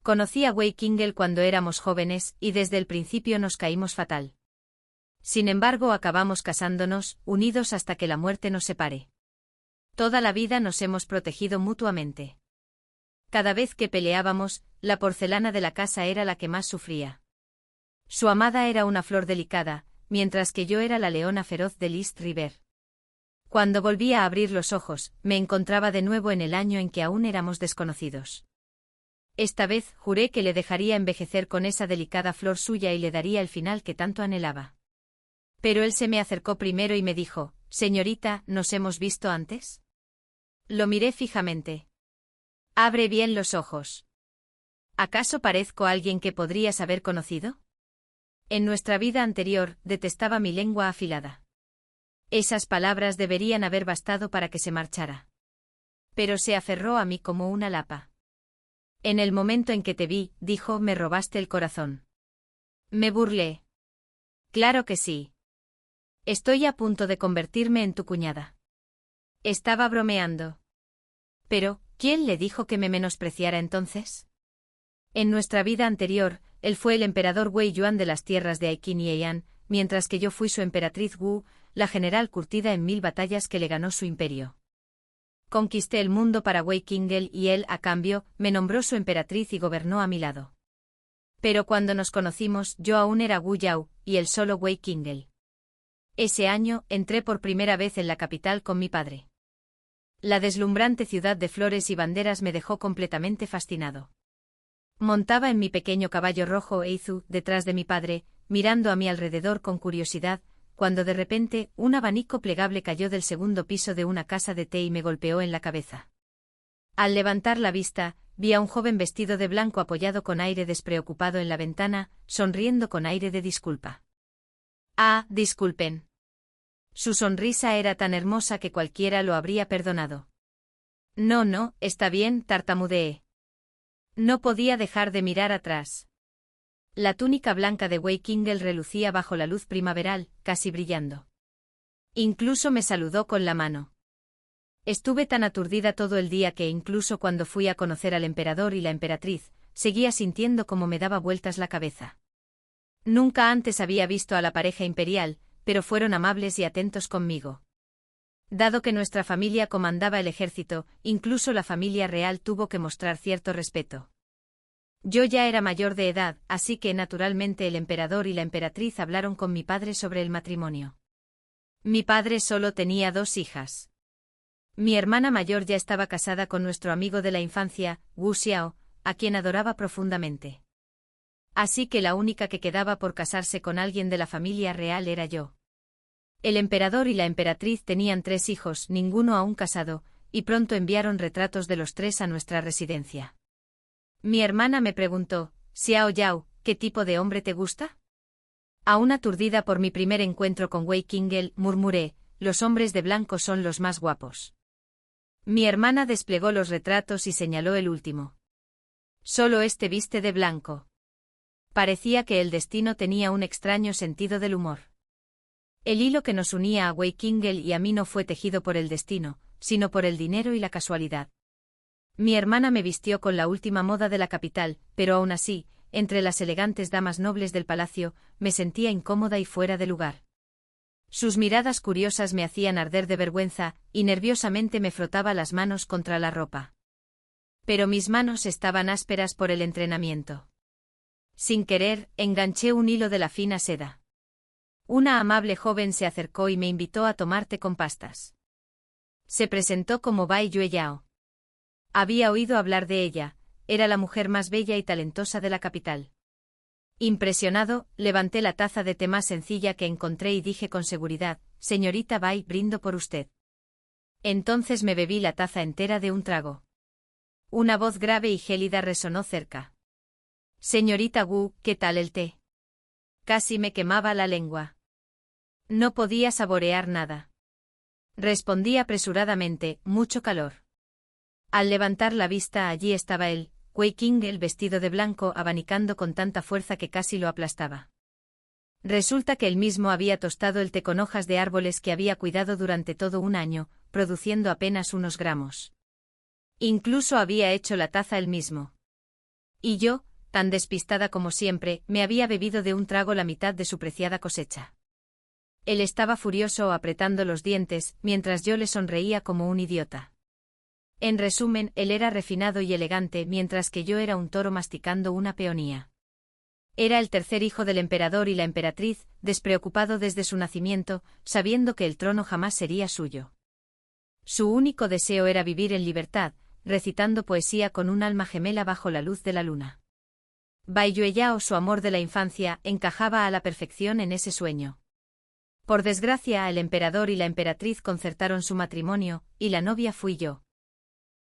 Conocí a Wei Kingle cuando éramos jóvenes y desde el principio nos caímos fatal. Sin embargo, acabamos casándonos, unidos hasta que la muerte nos separe. Toda la vida nos hemos protegido mutuamente. Cada vez que peleábamos, la porcelana de la casa era la que más sufría. Su amada era una flor delicada, mientras que yo era la leona feroz del East River. Cuando volvía a abrir los ojos, me encontraba de nuevo en el año en que aún éramos desconocidos. Esta vez juré que le dejaría envejecer con esa delicada flor suya y le daría el final que tanto anhelaba. Pero él se me acercó primero y me dijo: «Señorita, ¿nos hemos visto antes?» Lo miré fijamente. «Abre bien los ojos. ¿Acaso parezco alguien que podrías haber conocido?» En nuestra vida anterior, detestaba mi lengua afilada. Esas palabras deberían haber bastado para que se marchara. Pero se aferró a mí como una lapa. «En el momento en que te vi», dijo, «me robaste el corazón». Me burlé. «Claro que sí. Estoy a punto de convertirme en tu cuñada». Estaba bromeando. Pero, ¿quién le dijo que me menospreciara entonces? En nuestra vida anterior, él fue el emperador Wei Yuan de las tierras de Aiqin y Heian, mientras que yo fui su emperatriz Wu, la general curtida en 1000 batallas que le ganó su imperio. Conquisté el mundo para Wei Kingle y él, a cambio, me nombró su emperatriz y gobernó a mi lado. Pero cuando nos conocimos, yo aún era Wu Yao, y él solo Wei Kingle. Ese año, entré por primera vez en la capital con mi padre. La deslumbrante ciudad de flores y banderas me dejó completamente fascinado. Montaba en mi pequeño caballo rojo Eizu, detrás de mi padre, mirando a mi alrededor con curiosidad, cuando de repente, un abanico plegable cayó del segundo piso de una casa de té y me golpeó en la cabeza. Al levantar la vista, vi a un joven vestido de blanco apoyado con aire despreocupado en la ventana, sonriendo con aire de disculpa. «Ah, disculpen». Su sonrisa era tan hermosa que cualquiera lo habría perdonado. No, está bien», tartamudeé. No podía dejar de mirar atrás. La túnica blanca de Wei Kingle relucía bajo la luz primaveral, casi brillando. Incluso me saludó con la mano. Estuve tan aturdida todo el día que incluso cuando fui a conocer al emperador y la emperatriz, seguía sintiendo cómo me daba vueltas la cabeza. Nunca antes había visto a la pareja imperial, pero fueron amables y atentos conmigo. Dado que nuestra familia comandaba el ejército, incluso la familia real tuvo que mostrar cierto respeto. Yo ya era mayor de edad, así que naturalmente el emperador y la emperatriz hablaron con mi padre sobre el matrimonio. Mi padre solo tenía 2 hijas. Mi hermana mayor ya estaba casada con nuestro amigo de la infancia, Wu Xiao, a quien adoraba profundamente. Así que la única que quedaba por casarse con alguien de la familia real era yo. El emperador y la emperatriz tenían 3 hijos, ninguno aún casado, y pronto enviaron retratos de los 3 a nuestra residencia. Mi hermana me preguntó: «Xiao Yao, ¿qué tipo de hombre te gusta?» Aún aturdida por mi primer encuentro con Wei Kingle, murmuré: «Los hombres de blanco son los más guapos». Mi hermana desplegó los retratos y señaló el último. «Solo este viste de blanco». Parecía que el destino tenía un extraño sentido del humor. El hilo que nos unía a Wei Kingle y a mí no fue tejido por el destino, sino por el dinero y la casualidad. Mi hermana me vistió con la última moda de la capital, pero aún así, entre las elegantes damas nobles del palacio, me sentía incómoda y fuera de lugar. Sus miradas curiosas me hacían arder de vergüenza, y nerviosamente me frotaba las manos contra la ropa. Pero mis manos estaban ásperas por el entrenamiento. Sin querer, enganché un hilo de la fina seda. Una amable joven se acercó y me invitó a tomar té con pastas. Se presentó como Bai Yueyao. Había oído hablar de ella, era la mujer más bella y talentosa de la capital. Impresionado, levanté la taza de té más sencilla que encontré y dije con seguridad: «Señorita Bai, brindo por usted». Entonces me bebí la taza entera de un trago. Una voz grave y gélida resonó cerca. «Señorita Wu, ¿qué tal el té?» Casi me quemaba la lengua. No podía saborear nada. Respondí apresuradamente: «Mucho calor». Al levantar la vista, allí estaba él, Wei Kingle, vestido de blanco, abanicando con tanta fuerza que casi lo aplastaba. Resulta que él mismo había tostado el té con hojas de árboles que había cuidado durante todo un año, produciendo apenas unos gramos. Incluso había hecho la taza él mismo. Y yo, tan despistada como siempre, me había bebido de un trago la mitad de su preciada cosecha. Él estaba furioso apretando los dientes, mientras yo le sonreía como un idiota. En resumen, él era refinado y elegante, mientras que yo era un toro masticando una peonía. Era el tercer hijo del emperador y la emperatriz, despreocupado desde su nacimiento, sabiendo que el trono jamás sería suyo. Su único deseo era vivir en libertad, recitando poesía con un alma gemela bajo la luz de la luna. Bai Yueyao, su amor de la infancia, encajaba a la perfección en ese sueño. Por desgracia, el emperador y la emperatriz concertaron su matrimonio, y la novia fui yo.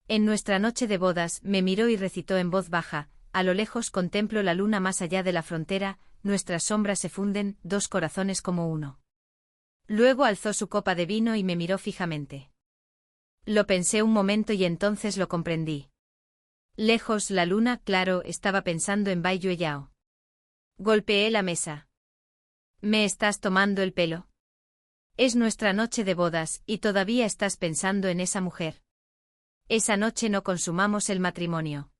En nuestra noche de bodas, me miró y recitó en voz baja: a lo lejos contemplo la luna más allá de la frontera, nuestras sombras se funden, dos corazones como uno. Luego alzó su copa de vino y me miró fijamente. Lo pensé un momento y entonces lo comprendí. Lejos la luna, claro, estaba pensando en Bai Yueyao. Golpeé la mesa. ¿Me estás tomando el pelo? Es nuestra noche de bodas, y todavía estás pensando en esa mujer. Esa noche no consumamos el matrimonio.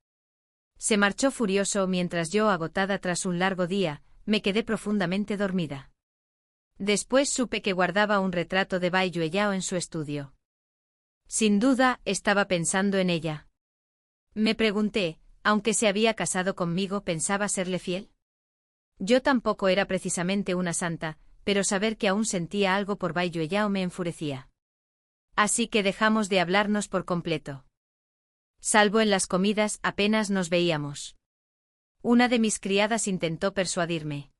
Se marchó furioso mientras yo, agotada tras un largo día, me quedé profundamente dormida. Después supe que guardaba un retrato de Bai Yueyao en su estudio. Sin duda, estaba pensando en ella. Me pregunté, aunque se había casado conmigo, ¿pensaba serle fiel? Yo tampoco era precisamente una santa, pero saber que aún sentía algo por Bai Yueyao me enfurecía. Así que dejamos de hablarnos por completo. Salvo en las comidas, apenas nos veíamos. Una de mis criadas intentó persuadirme.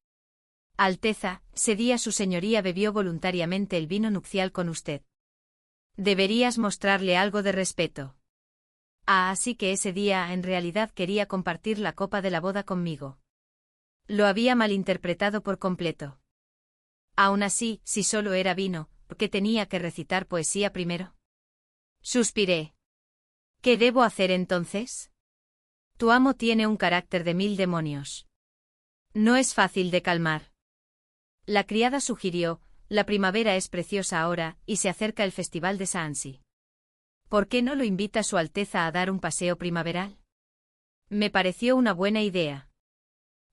Alteza, ese día su señoría bebió voluntariamente el vino nupcial con usted. Deberías mostrarle algo de respeto. Así que ese día en realidad quería compartir la copa de la boda conmigo. Lo había malinterpretado por completo. Aún así, si solo era vino, ¿por qué tenía que recitar poesía primero? Suspiré. ¿Qué debo hacer entonces? Tu amo tiene un carácter de 1000 demonios. No es fácil de calmar. La criada sugirió: la primavera es preciosa ahora, y se acerca el festival de Saansi. ¿Por qué no lo invita Su Alteza a dar un paseo primaveral? Me pareció una buena idea.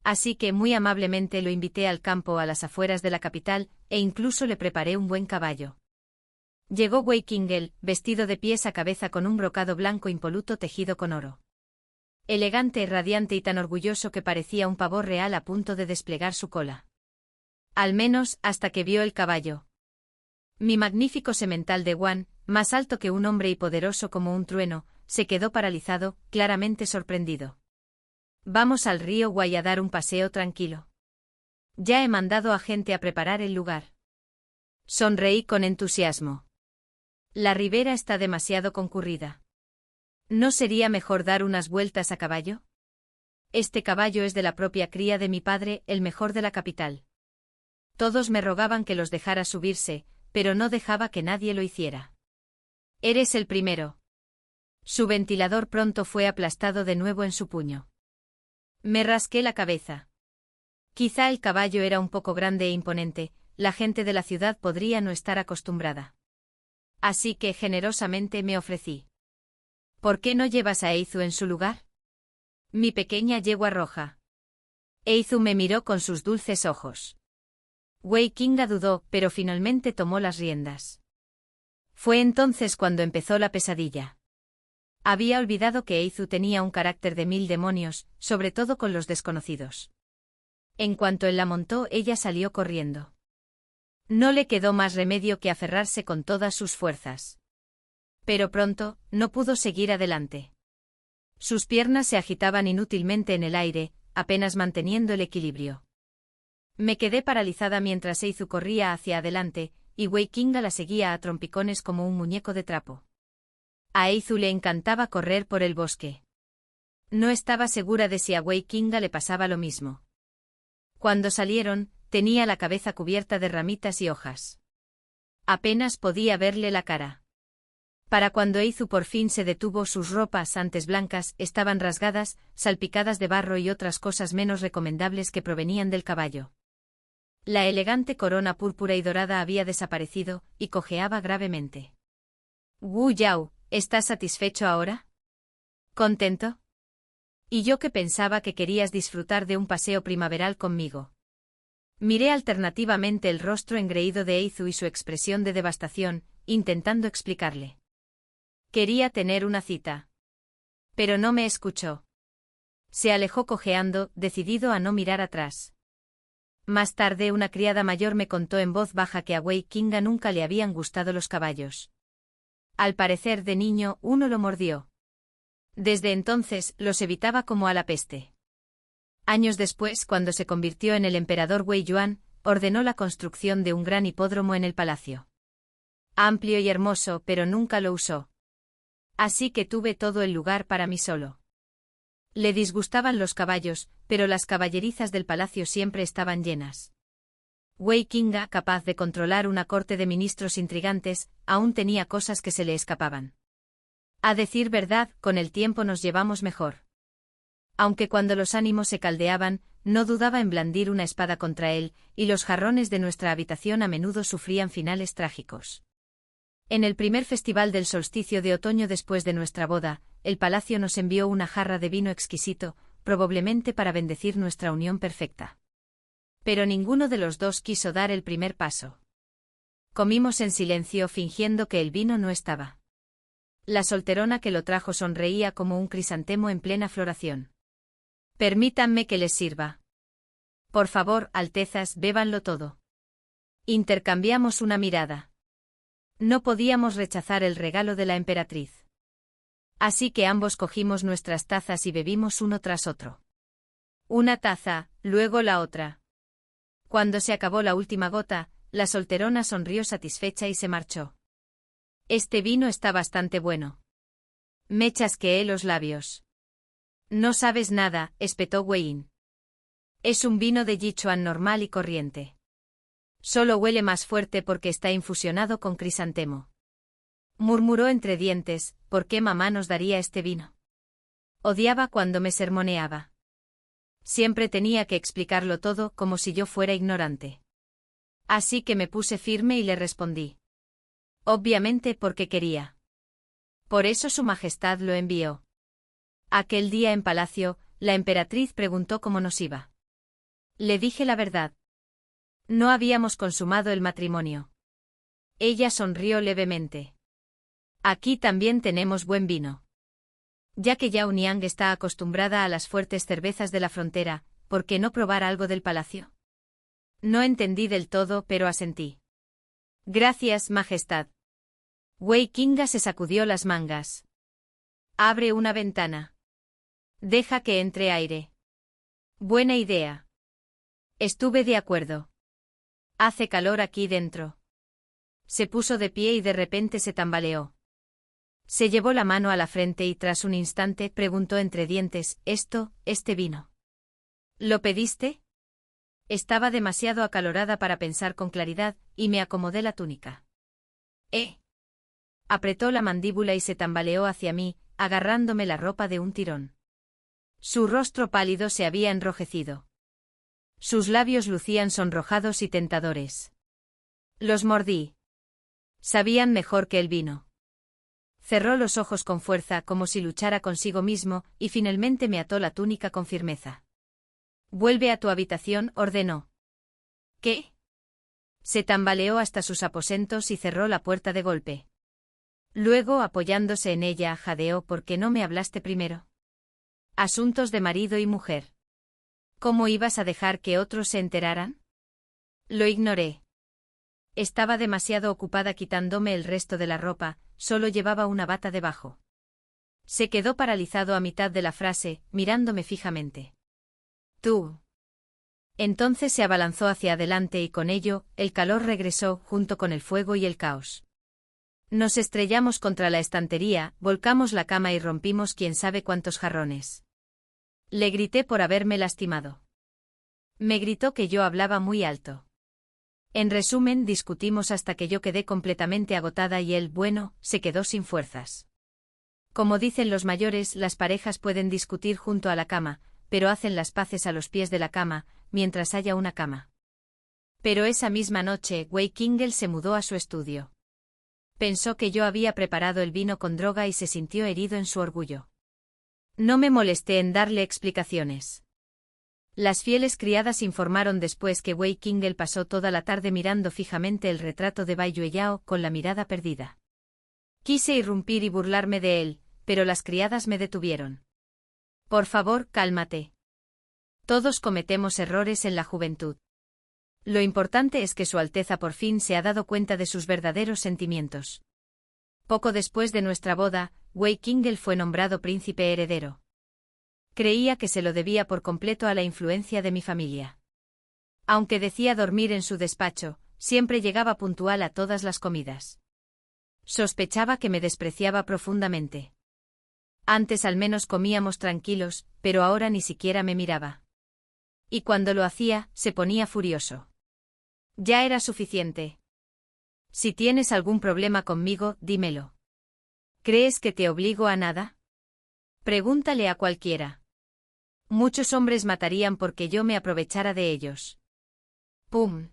Así que muy amablemente lo invité al campo a las afueras de la capital, e incluso le preparé un buen caballo. Llegó Wei Qingel, vestido de pies a cabeza con un brocado blanco impoluto tejido con oro. Elegante, radiante y tan orgulloso que parecía un pavo real a punto de desplegar su cola. Al menos, hasta que vio el caballo. Mi magnífico semental de Wan, más alto que un hombre y poderoso como un trueno, se quedó paralizado, claramente sorprendido. Vamos al río Guay a dar un paseo tranquilo. Ya he mandado a gente a preparar el lugar. Sonreí con entusiasmo. La ribera está demasiado concurrida. ¿No sería mejor dar unas vueltas a caballo? Este caballo es de la propia cría de mi padre, el mejor de la capital. Todos me rogaban que los dejara subirse, pero no dejaba que nadie lo hiciera. Eres el primero. Su ventilador pronto fue aplastado de nuevo en su puño. Me rasqué la cabeza. Quizá el caballo era un poco grande e imponente, la gente de la ciudad podría no estar acostumbrada. Así que generosamente me ofrecí. ¿Por qué no llevas a Eizu en su lugar? Mi pequeña yegua roja. Eizu me miró con sus dulces ojos. Wei Qingda dudó, pero finalmente tomó las riendas. Fue entonces cuando empezó la pesadilla. Había olvidado que Eizu tenía un carácter de 1000 demonios, sobre todo con los desconocidos. En cuanto él la montó, ella salió corriendo. No le quedó más remedio que aferrarse con todas sus fuerzas. Pero pronto, no pudo seguir adelante. Sus piernas se agitaban inútilmente en el aire, apenas manteniendo el equilibrio. Me quedé paralizada mientras Eizu corría hacia adelante, y Wei Qingda la seguía a trompicones como un muñeco de trapo. A Eizu le encantaba correr por el bosque. No estaba segura de si a Wei Qingda le pasaba lo mismo. Cuando salieron, tenía la cabeza cubierta de ramitas y hojas. Apenas podía verle la cara. Para cuando Eizu por fin se detuvo, sus ropas, antes blancas, estaban rasgadas, salpicadas de barro y otras cosas menos recomendables que provenían del caballo. La elegante corona púrpura y dorada había desaparecido, y cojeaba gravemente. Wu Yao, ¿estás satisfecho ahora? ¿Contento? Y yo que pensaba que querías disfrutar de un paseo primaveral conmigo. Miré alternativamente el rostro engreído de Eizu y su expresión de devastación, intentando explicarle. Quería tener una cita. Pero no me escuchó. Se alejó cojeando, decidido a no mirar atrás. Más tarde una criada mayor me contó en voz baja que a Wei Qinga nunca le habían gustado los caballos. Al parecer de niño, uno lo mordió. Desde entonces, los evitaba como a la peste. Años después, cuando se convirtió en el emperador Wei Yuan, ordenó la construcción de un gran hipódromo en el palacio. Amplio y hermoso, pero nunca lo usó. Así que tuve todo el lugar para mí solo. Le disgustaban los caballos, pero las caballerizas del palacio siempre estaban llenas. Wei Qinga, capaz de controlar una corte de ministros intrigantes, aún tenía cosas que se le escapaban. A decir verdad, con el tiempo nos llevamos mejor. Aunque cuando los ánimos se caldeaban, no dudaba en blandir una espada contra él, y los jarrones de nuestra habitación a menudo sufrían finales trágicos. En el primer festival del solsticio de otoño después de nuestra boda, el palacio nos envió una jarra de vino exquisito, probablemente para bendecir nuestra unión perfecta. Pero ninguno de los dos quiso dar el primer paso. Comimos en silencio fingiendo que el vino no estaba. La solterona que lo trajo sonreía como un crisantemo en plena floración. Permítanme que les sirva. Por favor, Altezas, bébanlo todo. Intercambiamos una mirada. No podíamos rechazar el regalo de la emperatriz. Así que ambos cogimos nuestras tazas y bebimos uno tras otro. Una taza, luego la otra. Cuando se acabó la última gota, la solterona sonrió satisfecha y se marchó. Este vino está bastante bueno. Me chasqueé los labios. No sabes nada, espetó Wein. Es un vino de Yichuan normal y corriente. Solo huele más fuerte porque está infusionado con crisantemo. Murmuró entre dientes, ¿por qué mamá nos daría este vino? Odiaba cuando me sermoneaba. Siempre tenía que explicarlo todo como si yo fuera ignorante. Así que me puse firme y le respondí. Obviamente porque quería. Por eso su majestad lo envió. Aquel día en palacio, la emperatriz preguntó cómo nos iba. Le dije la verdad. No habíamos consumado el matrimonio. Ella sonrió levemente. Aquí también tenemos buen vino. Ya que Yao Niang está acostumbrada a las fuertes cervezas de la frontera, ¿por qué no probar algo del palacio? No entendí del todo, pero asentí. Gracias, majestad. Wei Qinga se sacudió las mangas. Abre una ventana. Deja que entre aire. Buena idea. Estuve de acuerdo. Hace calor aquí dentro. Se puso de pie y de repente se tambaleó. Se llevó la mano a la frente y tras un instante preguntó entre dientes, ¿este vino? ¿Lo pediste? Estaba demasiado acalorada para pensar con claridad, y me acomodé la túnica. Apretó la mandíbula y se tambaleó hacia mí, agarrándome la ropa de un tirón. Su rostro pálido se había enrojecido. Sus labios lucían sonrojados y tentadores. Los mordí. Sabían mejor que el vino. Cerró los ojos con fuerza como si luchara consigo mismo, y finalmente me ató la túnica con firmeza. Vuelve a tu habitación, ordenó. ¿Qué? Se tambaleó hasta sus aposentos y cerró la puerta de golpe. Luego, apoyándose en ella, jadeó, ¿por qué no me hablaste primero? Asuntos de marido y mujer. ¿Cómo ibas a dejar que otros se enteraran? Lo ignoré. Estaba demasiado ocupada quitándome el resto de la ropa, solo llevaba una bata debajo. Se quedó paralizado a mitad de la frase, mirándome fijamente. Tú. Entonces se abalanzó hacia adelante y con ello, el calor regresó, junto con el fuego y el caos. Nos estrellamos contra la estantería, volcamos la cama y rompimos quién sabe cuántos jarrones. Le grité por haberme lastimado. Me gritó que yo hablaba muy alto. En resumen, discutimos hasta que yo quedé completamente agotada y él, bueno, se quedó sin fuerzas. Como dicen los mayores, las parejas pueden discutir junto a la cama, pero hacen las paces a los pies de la cama, mientras haya una cama. Pero esa misma noche, Wei Qinga se mudó a su estudio. Pensó que yo había preparado el vino con droga y se sintió herido en su orgullo. No me molesté en darle explicaciones. Las fieles criadas informaron después que Wei Qingel pasó toda la tarde mirando fijamente el retrato de Bai Yueyao con la mirada perdida. Quise irrumpir y burlarme de él, pero las criadas me detuvieron. Por favor, cálmate. Todos cometemos errores en la juventud. Lo importante es que Su Alteza por fin se ha dado cuenta de sus verdaderos sentimientos. Poco después de nuestra boda, Wei Qingel fue nombrado príncipe heredero. Creía que se lo debía por completo a la influencia de mi familia. Aunque decía dormir en su despacho, siempre llegaba puntual a todas las comidas. Sospechaba que me despreciaba profundamente. Antes al menos comíamos tranquilos, pero ahora ni siquiera me miraba. Y cuando lo hacía, se ponía furioso. Ya era suficiente. Si tienes algún problema conmigo, dímelo. ¿Crees que te obligo a nada? Pregúntale a cualquiera. Muchos hombres matarían porque yo me aprovechara de ellos. ¡Pum!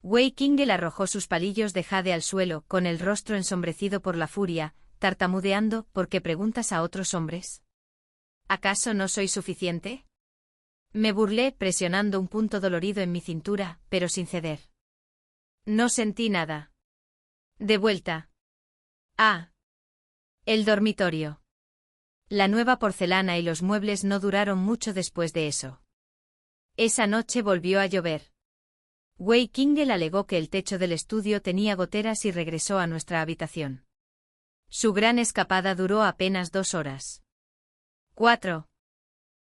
Wei Qingel arrojó sus palillos de jade al suelo, con el rostro ensombrecido por la furia, tartamudeando. ¿Por qué preguntas a otros hombres? ¿Acaso no soy suficiente? Me burlé, presionando un punto dolorido en mi cintura, pero sin ceder. No sentí nada. De vuelta. Ah. El dormitorio. La nueva porcelana y los muebles no duraron mucho después de eso. Esa noche volvió a llover. Wei Qingel alegó que el techo del estudio tenía goteras y regresó a nuestra habitación. Su gran escapada duró apenas 2 horas. 4.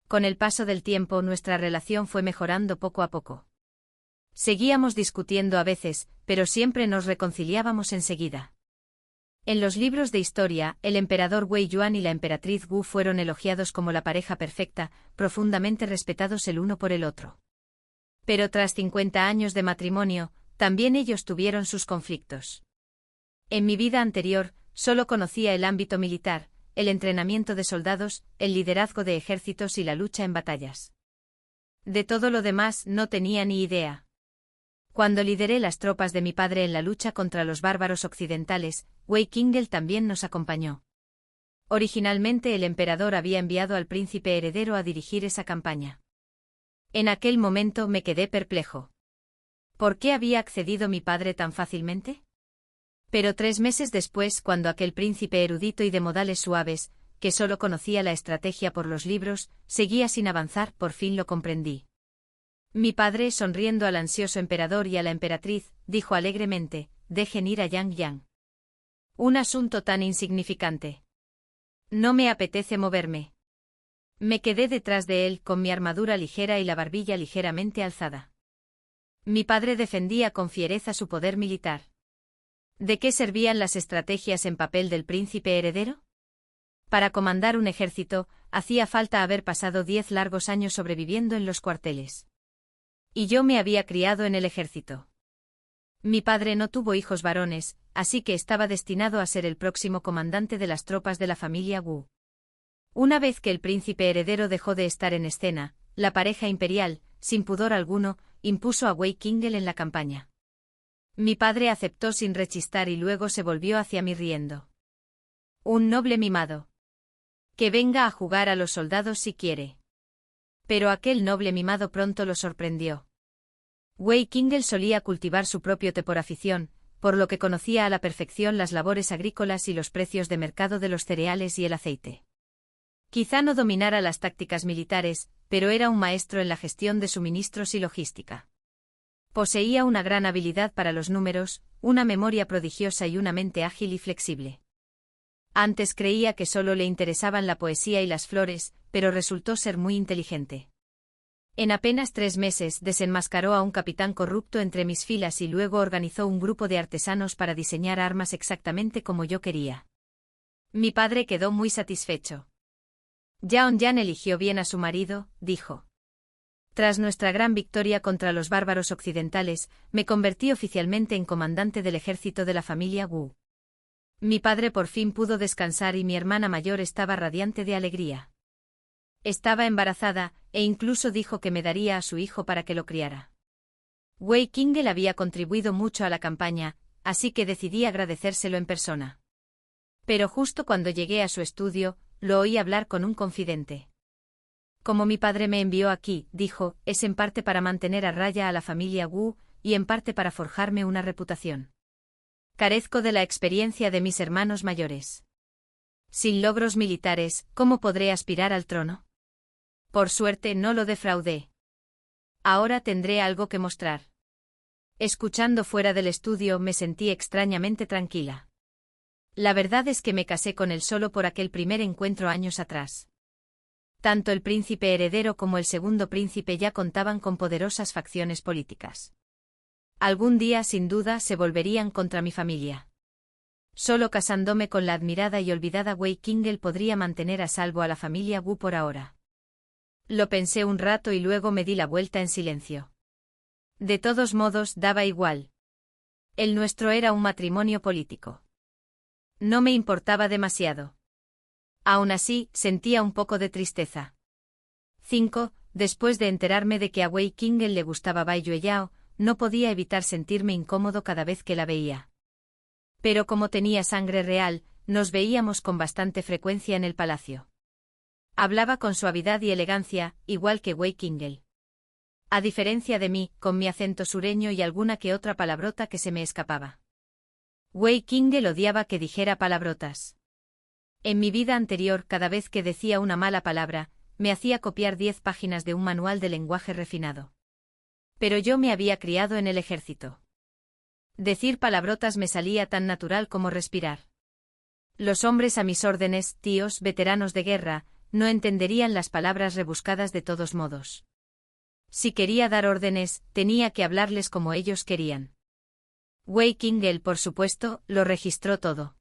Con el paso del tiempo nuestra relación fue mejorando poco a poco. Seguíamos discutiendo a veces, pero siempre nos reconciliábamos enseguida. En los libros de historia, el emperador Wei Yuan y la emperatriz Wu fueron elogiados como la pareja perfecta, profundamente respetados el uno por el otro. Pero tras 50 años de matrimonio, también ellos tuvieron sus conflictos. En mi vida anterior, solo conocía el ámbito militar, el entrenamiento de soldados, el liderazgo de ejércitos y la lucha en batallas. De todo lo demás no tenía ni idea. Cuando lideré las tropas de mi padre en la lucha contra los bárbaros occidentales, Wei Qingel también nos acompañó. Originalmente el emperador había enviado al príncipe heredero a dirigir esa campaña. En aquel momento me quedé perplejo. ¿Por qué había accedido mi padre tan fácilmente? Pero 3 meses después, cuando aquel príncipe erudito y de modales suaves, que solo conocía la estrategia por los libros, seguía sin avanzar, por fin lo comprendí. Mi padre, sonriendo al ansioso emperador y a la emperatriz, dijo alegremente: dejen ir a Yang Yang. Un asunto tan insignificante. No me apetece moverme. Me quedé detrás de él con mi armadura ligera y la barbilla ligeramente alzada. Mi padre defendía con fiereza su poder militar. ¿De qué servían las estrategias en papel del príncipe heredero? Para comandar un ejército, hacía falta haber pasado 10 largos años sobreviviendo en los cuarteles. Y yo me había criado en el ejército. Mi padre no tuvo hijos varones, así que estaba destinado a ser el próximo comandante de las tropas de la familia Wu. Una vez que el príncipe heredero dejó de estar en escena, la pareja imperial, sin pudor alguno, impuso a Wei Qingel en la campaña. Mi padre aceptó sin rechistar y luego se volvió hacia mí riendo. Un noble mimado. Que venga a jugar a los soldados si quiere. Pero aquel noble mimado pronto lo sorprendió. Wei Qingel solía cultivar su propio té por afición, por lo que conocía a la perfección las labores agrícolas y los precios de mercado de los cereales y el aceite. Quizá no dominara las tácticas militares, pero era un maestro en la gestión de suministros y logística. Poseía una gran habilidad para los números, una memoria prodigiosa y una mente ágil y flexible. Antes creía que solo le interesaban la poesía y las flores, pero resultó ser muy inteligente. En apenas 3 meses desenmascaró a un capitán corrupto entre mis filas y luego organizó un grupo de artesanos para diseñar armas exactamente como yo quería. Mi padre quedó muy satisfecho. Yaon Yan eligió bien a su marido, dijo. Tras nuestra gran victoria contra los bárbaros occidentales, me convertí oficialmente en comandante del ejército de la familia Wu. Mi padre por fin pudo descansar y mi hermana mayor estaba radiante de alegría. Estaba embarazada, e incluso dijo que me daría a su hijo para que lo criara. Wei Qingel había contribuido mucho a la campaña, así que decidí agradecérselo en persona. Pero justo cuando llegué a su estudio, lo oí hablar con un confidente. Como mi padre me envió aquí, dijo, es en parte para mantener a raya a la familia Wu, y en parte para forjarme una reputación. Carezco de la experiencia de mis hermanos mayores. Sin logros militares, ¿cómo podré aspirar al trono? Por suerte no lo defraudé. Ahora tendré algo que mostrar. Escuchando fuera del estudio me sentí extrañamente tranquila. La verdad es que me casé con él solo por aquel primer encuentro años atrás. Tanto el príncipe heredero como el segundo príncipe ya contaban con poderosas facciones políticas. Algún día, sin duda, se volverían contra mi familia. Solo casándome con la admirada y olvidada Wei Qingel podría mantener a salvo a la familia Wu por ahora. Lo pensé un rato y luego me di la vuelta en silencio. De todos modos, daba igual. El nuestro era un matrimonio político. No me importaba demasiado. Aún así, sentía un poco de tristeza. 5. Después de enterarme de que a Wei Qingel le gustaba Bai Yueyao, no podía evitar sentirme incómodo cada vez que la veía. Pero como tenía sangre real, nos veíamos con bastante frecuencia en el palacio. Hablaba con suavidad y elegancia, igual que Wei Qingel. A diferencia de mí, con mi acento sureño y alguna que otra palabrota que se me escapaba. Wei Qingel odiaba que dijera palabrotas. En mi vida anterior, cada vez que decía una mala palabra, me hacía copiar 10 páginas de un manual de lenguaje refinado. Pero yo me había criado en el ejército. Decir palabrotas me salía tan natural como respirar. Los hombres a mis órdenes, tíos, veteranos de guerra, no entenderían las palabras rebuscadas de todos modos. Si quería dar órdenes, tenía que hablarles como ellos querían. Wei Qingel, por supuesto, lo registró todo.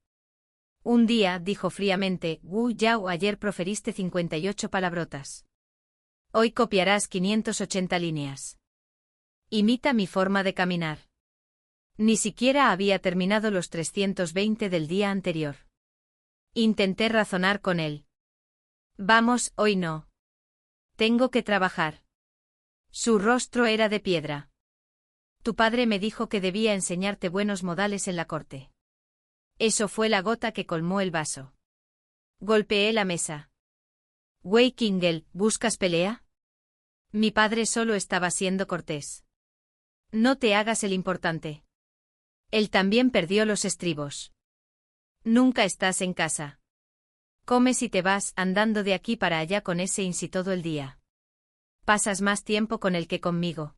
Un día, dijo fríamente, Wu Yao, ayer proferiste 58 palabrotas. Hoy copiarás 580 líneas. Imita mi forma de caminar. Ni siquiera había terminado los 320 del día anterior. Intenté razonar con él. Vamos, hoy no. Tengo que trabajar. Su rostro era de piedra. Tu padre me dijo que debía enseñarte buenos modales en la corte. Eso fue la gota que colmó el vaso. Golpeé la mesa. Wei Qingel, ¿buscas pelea? Mi padre solo estaba siendo cortés. No te hagas el importante. Él también perdió los estribos. Nunca estás en casa. Comes y te vas andando de aquí para allá con ese Insi todo el día. Pasas más tiempo con él que conmigo.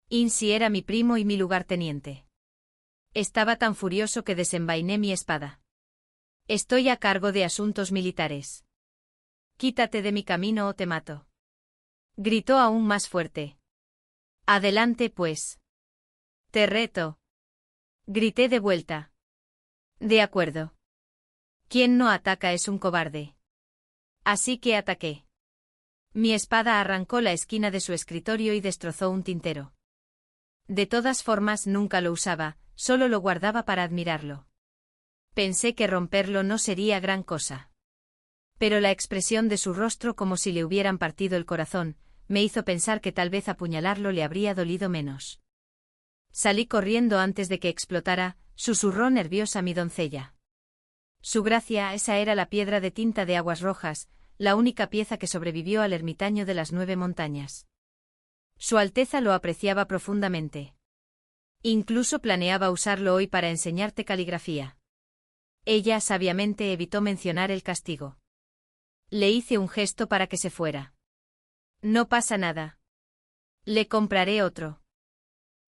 Insi era mi primo y mi lugarteniente. Estaba tan furioso que desenvainé mi espada. Estoy a cargo de asuntos militares. Quítate de mi camino o te mato. Gritó aún más fuerte. Adelante, pues. Te reto. Grité de vuelta. De acuerdo. Quien no ataca es un cobarde. Así que ataqué. Mi espada arrancó la esquina de su escritorio y destrozó un tintero. De todas formas nunca lo usaba, solo lo guardaba para admirarlo. Pensé que romperlo no sería gran cosa. Pero la expresión de su rostro, como si le hubieran partido el corazón, me hizo pensar que tal vez apuñalarlo le habría dolido menos. Salí corriendo antes de que explotara, susurró nerviosa mi doncella. Su gracia, esa era la piedra de tinta de aguas rojas, la única pieza que sobrevivió al ermitaño de las 9 montañas. Su Alteza lo apreciaba profundamente. Incluso planeaba usarlo hoy para enseñarte caligrafía. Ella sabiamente evitó mencionar el castigo. Le hice un gesto para que se fuera. No pasa nada. Le compraré otro.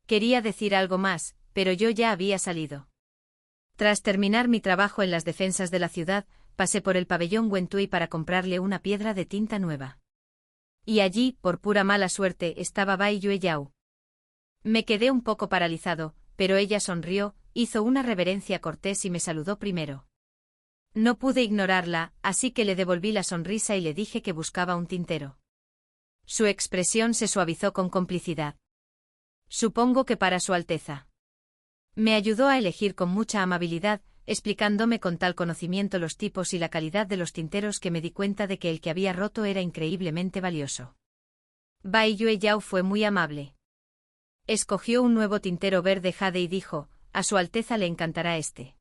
Quería decir algo más, pero yo ya había salido. Tras terminar mi trabajo en las defensas de la ciudad, pasé por el pabellón Wentui para comprarle una piedra de tinta nueva. Y allí, por pura mala suerte, estaba Bai Yueyao. Me quedé un poco paralizado, pero ella sonrió, hizo una reverencia cortés y me saludó primero. No pude ignorarla, así que le devolví la sonrisa y le dije que buscaba un tintero. Su expresión se suavizó con complicidad. Supongo que para Su Alteza. Me ayudó a elegir con mucha amabilidad, explicándome con tal conocimiento los tipos y la calidad de los tinteros que me di cuenta de que el que había roto era increíblemente valioso. Bai Yueyao fue muy amable. Escogió un nuevo tintero verde jade y dijo, a Su Alteza le encantará este.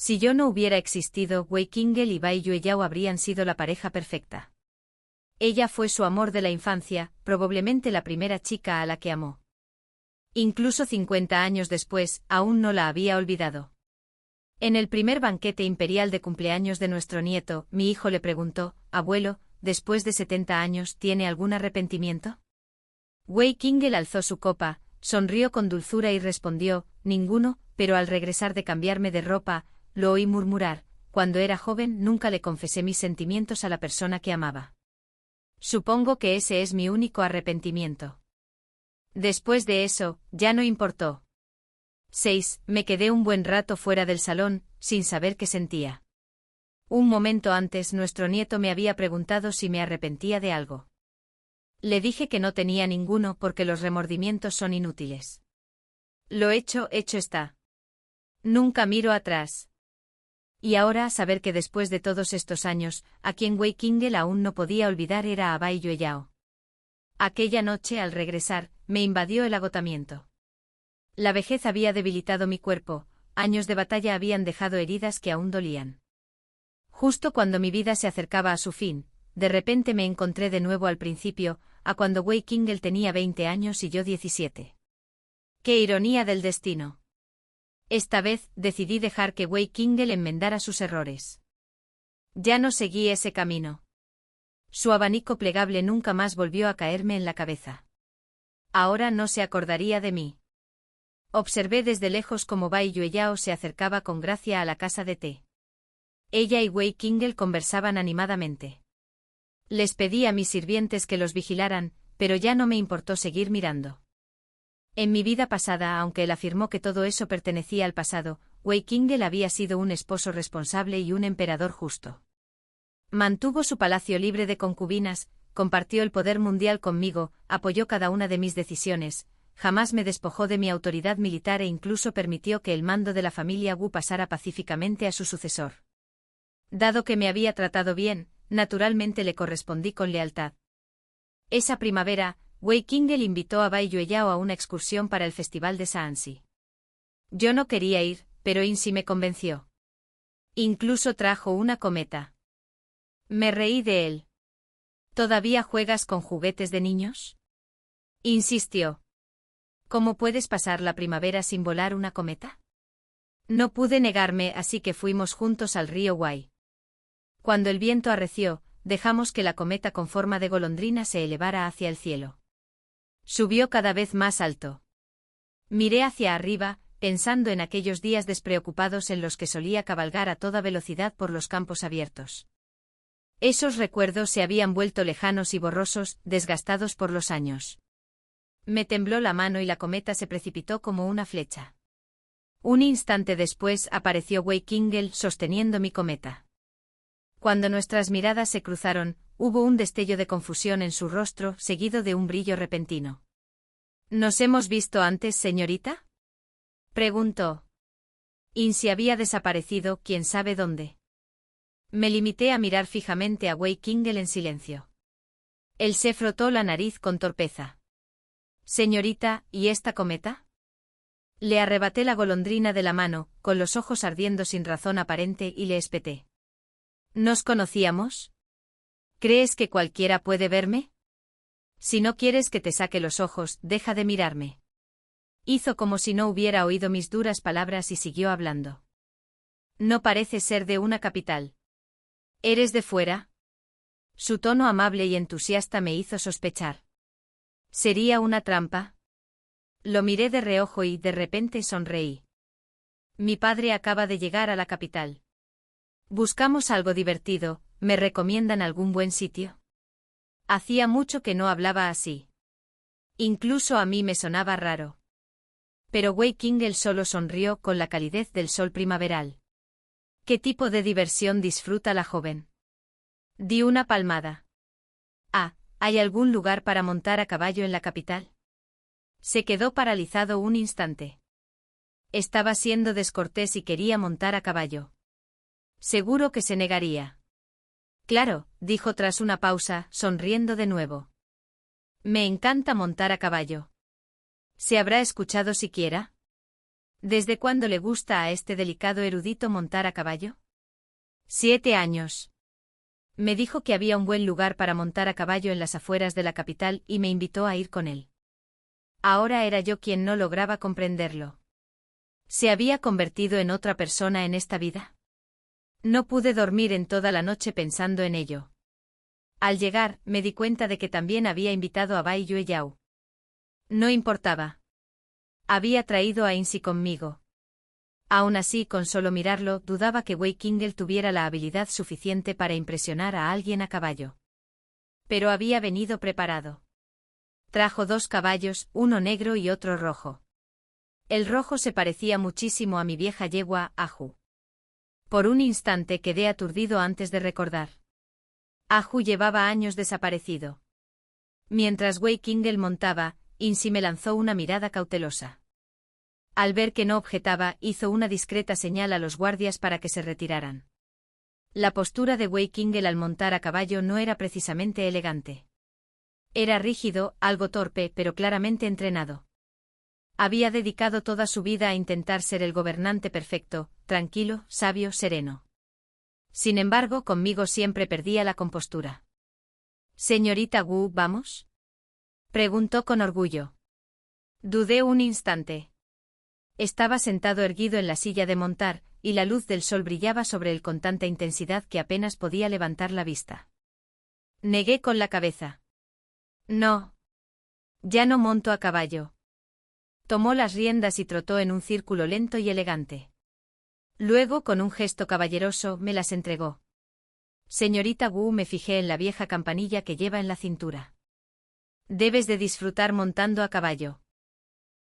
Si yo no hubiera existido, Wei Qingel y Bai Yueyao habrían sido la pareja perfecta. Ella fue su amor de la infancia, probablemente la primera chica a la que amó. Incluso 50 años después, aún no la había olvidado. En el primer banquete imperial de cumpleaños de nuestro nieto, mi hijo le preguntó: «Abuelo, después de 70 años, ¿tiene algún arrepentimiento?». Wei Qingel alzó su copa, sonrió con dulzura y respondió: «Ninguno, pero al regresar de cambiarme de ropa, lo oí murmurar: cuando era joven nunca le confesé mis sentimientos a la persona que amaba. Supongo que ese es mi único arrepentimiento». Después de eso, ya no importó. 6. Me quedé un buen rato fuera del salón, sin saber qué sentía. Un momento antes nuestro nieto me había preguntado si me arrepentía de algo. Le dije que no tenía ninguno porque los remordimientos son inútiles. Lo hecho está. Nunca miro atrás. Y ahora saber que después de todos estos años, a quien Wei Qingel aún no podía olvidar era a Bai Yueyao. Aquella noche al regresar, me invadió el agotamiento. La vejez había debilitado mi cuerpo, años de batalla habían dejado heridas que aún dolían. Justo cuando mi vida se acercaba a su fin, de repente me encontré de nuevo al principio, a cuando Wei Qingel tenía 20 años y yo 17. ¡Qué ironía del destino! Esta vez, decidí dejar que Wei Qingel enmendara sus errores. Ya no seguí ese camino. Su abanico plegable nunca más volvió a caerme en la cabeza. Ahora no se acordaría de mí. Observé desde lejos cómo Bai Yueyao se acercaba con gracia a la casa de té. Ella y Wei Qingel conversaban animadamente. Les pedí a mis sirvientes que los vigilaran, pero ya no me importó seguir mirando. En mi vida pasada, aunque él afirmó que todo eso pertenecía al pasado, Wei Qingel había sido un esposo responsable y un emperador justo. Mantuvo su palacio libre de concubinas, compartió el poder mundial conmigo, apoyó cada una de mis decisiones, jamás me despojó de mi autoridad militar e incluso permitió que el mando de la familia Wu pasara pacíficamente a su sucesor. Dado que me había tratado bien, naturalmente le correspondí con lealtad. Esa primavera, Wei Qingel invitó a Bai Yueyao a una excursión para el festival de Shaanxi. Yo no quería ir, pero Insi me convenció. Incluso trajo una cometa. Me reí de él. ¿Todavía juegas con juguetes de niños?, insistió. ¿Cómo puedes pasar la primavera sin volar una cometa? No pude negarme, así que fuimos juntos al río Wai. Cuando el viento arreció, dejamos que la cometa con forma de golondrina se elevara hacia el cielo. Subió cada vez más alto. Miré hacia arriba, pensando en aquellos días despreocupados en los que solía cabalgar a toda velocidad por los campos abiertos. Esos recuerdos se habían vuelto lejanos y borrosos, desgastados por los años. Me tembló la mano y la cometa se precipitó como una flecha. Un instante después apareció Wei Qingel sosteniendo mi cometa. Cuando nuestras miradas se cruzaron, hubo un destello de confusión en su rostro, seguido de un brillo repentino. ¿Nos hemos visto antes, señorita?, preguntó. Insi había desaparecido, quién sabe dónde. Me limité a mirar fijamente a Wei Qingel en silencio. Él se frotó la nariz con torpeza. Señorita, ¿y esta cometa? Le arrebaté la golondrina de la mano, con los ojos ardiendo sin razón aparente, y le espeté. ¿Nos conocíamos? ¿Crees que cualquiera puede verme? Si no quieres que te saque los ojos, deja de mirarme. Hizo como si no hubiera oído mis duras palabras y siguió hablando. No pareces ser de una capital. ¿Eres de fuera? Su tono amable y entusiasta me hizo sospechar. ¿Sería una trampa? Lo miré de reojo y, de repente, sonreí. Mi padre acaba de llegar a la capital. Buscamos algo divertido, ¿me recomiendan algún buen sitio? Hacía mucho que no hablaba así. Incluso a mí me sonaba raro. Pero Wei Qingel solo sonrió con la calidez del sol primaveral. ¿Qué tipo de diversión disfruta la joven? Di una palmada. Ah, ¿hay algún lugar para montar a caballo en la capital? Se quedó paralizado un instante. Estaba siendo descortés y quería montar a caballo. Seguro que se negaría. Claro, dijo tras una pausa, sonriendo de nuevo. Me encanta montar a caballo. ¿Se habrá escuchado siquiera? ¿Desde cuándo le gusta a este delicado erudito montar a caballo? 7 años. Me dijo que había un buen lugar para montar a caballo en las afueras de la capital y me invitó a ir con él. Ahora era yo quien no lograba comprenderlo. ¿Se había convertido en otra persona en esta vida? No pude dormir en toda la noche pensando en ello. Al llegar, me di cuenta de que también había invitado a Bai Yueyao. No importaba. Había traído a Insi conmigo. Aún así, con solo mirarlo, dudaba que Wei Qingel tuviera la habilidad suficiente para impresionar a alguien a caballo. Pero había venido preparado. Trajo 2 caballos, uno negro y otro rojo. El rojo se parecía muchísimo a mi vieja yegua, Aju. Por un instante quedé aturdido antes de recordar. Aju llevaba años desaparecido. Mientras Wei Qingel montaba, Insi me lanzó una mirada cautelosa. Al ver que no objetaba, hizo una discreta señal a los guardias para que se retiraran. La postura de Wei Qingel al montar a caballo no era precisamente elegante. Era rígido, algo torpe, pero claramente entrenado. Había dedicado toda su vida a intentar ser el gobernante perfecto, tranquilo, sabio, sereno. Sin embargo, conmigo siempre perdía la compostura. «Señorita Wu, ¿vamos?», preguntó con orgullo. Dudé un instante. Estaba sentado erguido en la silla de montar, y la luz del sol brillaba sobre él con tanta intensidad que apenas podía levantar la vista. Negué con la cabeza. No. Ya no monto a caballo. Tomó las riendas y trotó en un círculo lento y elegante. Luego, con un gesto caballeroso, me las entregó. Señorita Wu, me fijé en la vieja campanilla que lleva en la cintura. Debes de disfrutar montando a caballo.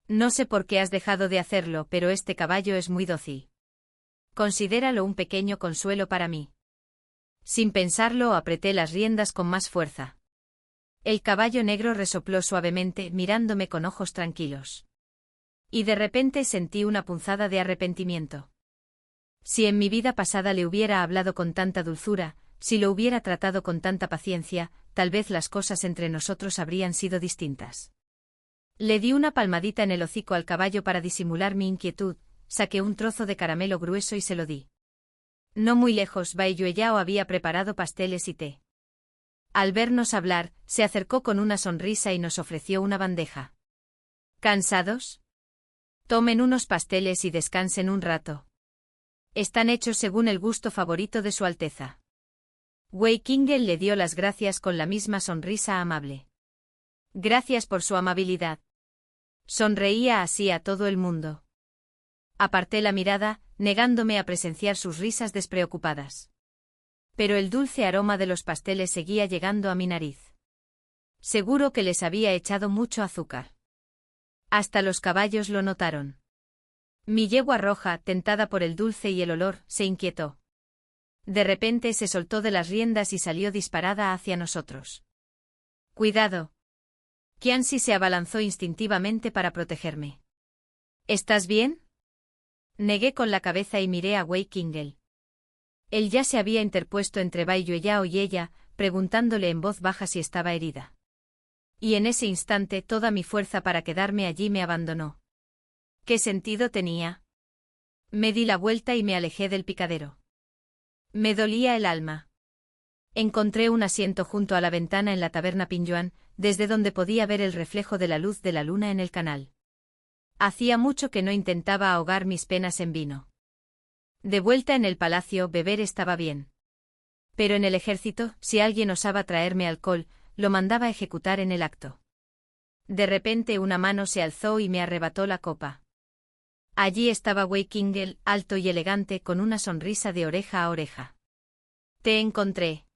No sé por qué has dejado de hacerlo, pero este caballo es muy dócil. Considéralo un pequeño consuelo para mí. Sin pensarlo, apreté las riendas con más fuerza. El caballo negro resopló suavemente, mirándome con ojos tranquilos. Y de repente sentí una punzada de arrepentimiento. Si en mi vida pasada le hubiera hablado con tanta dulzura, si lo hubiera tratado con tanta paciencia, tal vez las cosas entre nosotros habrían sido distintas. Le di una palmadita en el hocico al caballo para disimular mi inquietud, saqué un trozo de caramelo grueso y se lo di. No muy lejos, Bai Yueyao había preparado pasteles y té. Al vernos hablar, se acercó con una sonrisa y nos ofreció una bandeja. ¿Cansados? Tomen unos pasteles y descansen un rato. Están hechos según el gusto favorito de Su Alteza. Wei Qingel le dio las gracias con la misma sonrisa amable. Gracias por su amabilidad. Sonreía así a todo el mundo. Aparté la mirada, negándome a presenciar sus risas despreocupadas. Pero el dulce aroma de los pasteles seguía llegando a mi nariz. Seguro que les había echado mucho azúcar. Hasta los caballos lo notaron. Mi yegua roja, tentada por el dulce y el olor, se inquietó. De repente se soltó de las riendas y salió disparada hacia nosotros. ¡Cuidado! Qianxi se abalanzó instintivamente para protegerme. ¿Estás bien? Negué con la cabeza y miré a Wei Qingel. Él ya se había interpuesto entre Bai Yueyao y ella, preguntándole en voz baja si estaba herida. Y en ese instante toda mi fuerza para quedarme allí me abandonó. ¿Qué sentido tenía? Me di la vuelta y me alejé del picadero. Me dolía el alma. Encontré un asiento junto a la ventana en la taberna Pingyuan, desde donde podía ver el reflejo de la luz de la luna en el canal. Hacía mucho que no intentaba ahogar mis penas en vino. De vuelta en el palacio, beber estaba bien. Pero en el ejército, si alguien osaba traerme alcohol, lo mandaba ejecutar en el acto. De repente una mano se alzó y me arrebató la copa. Allí estaba Wei Qingel, alto y elegante, con una sonrisa de oreja a oreja. Te encontré.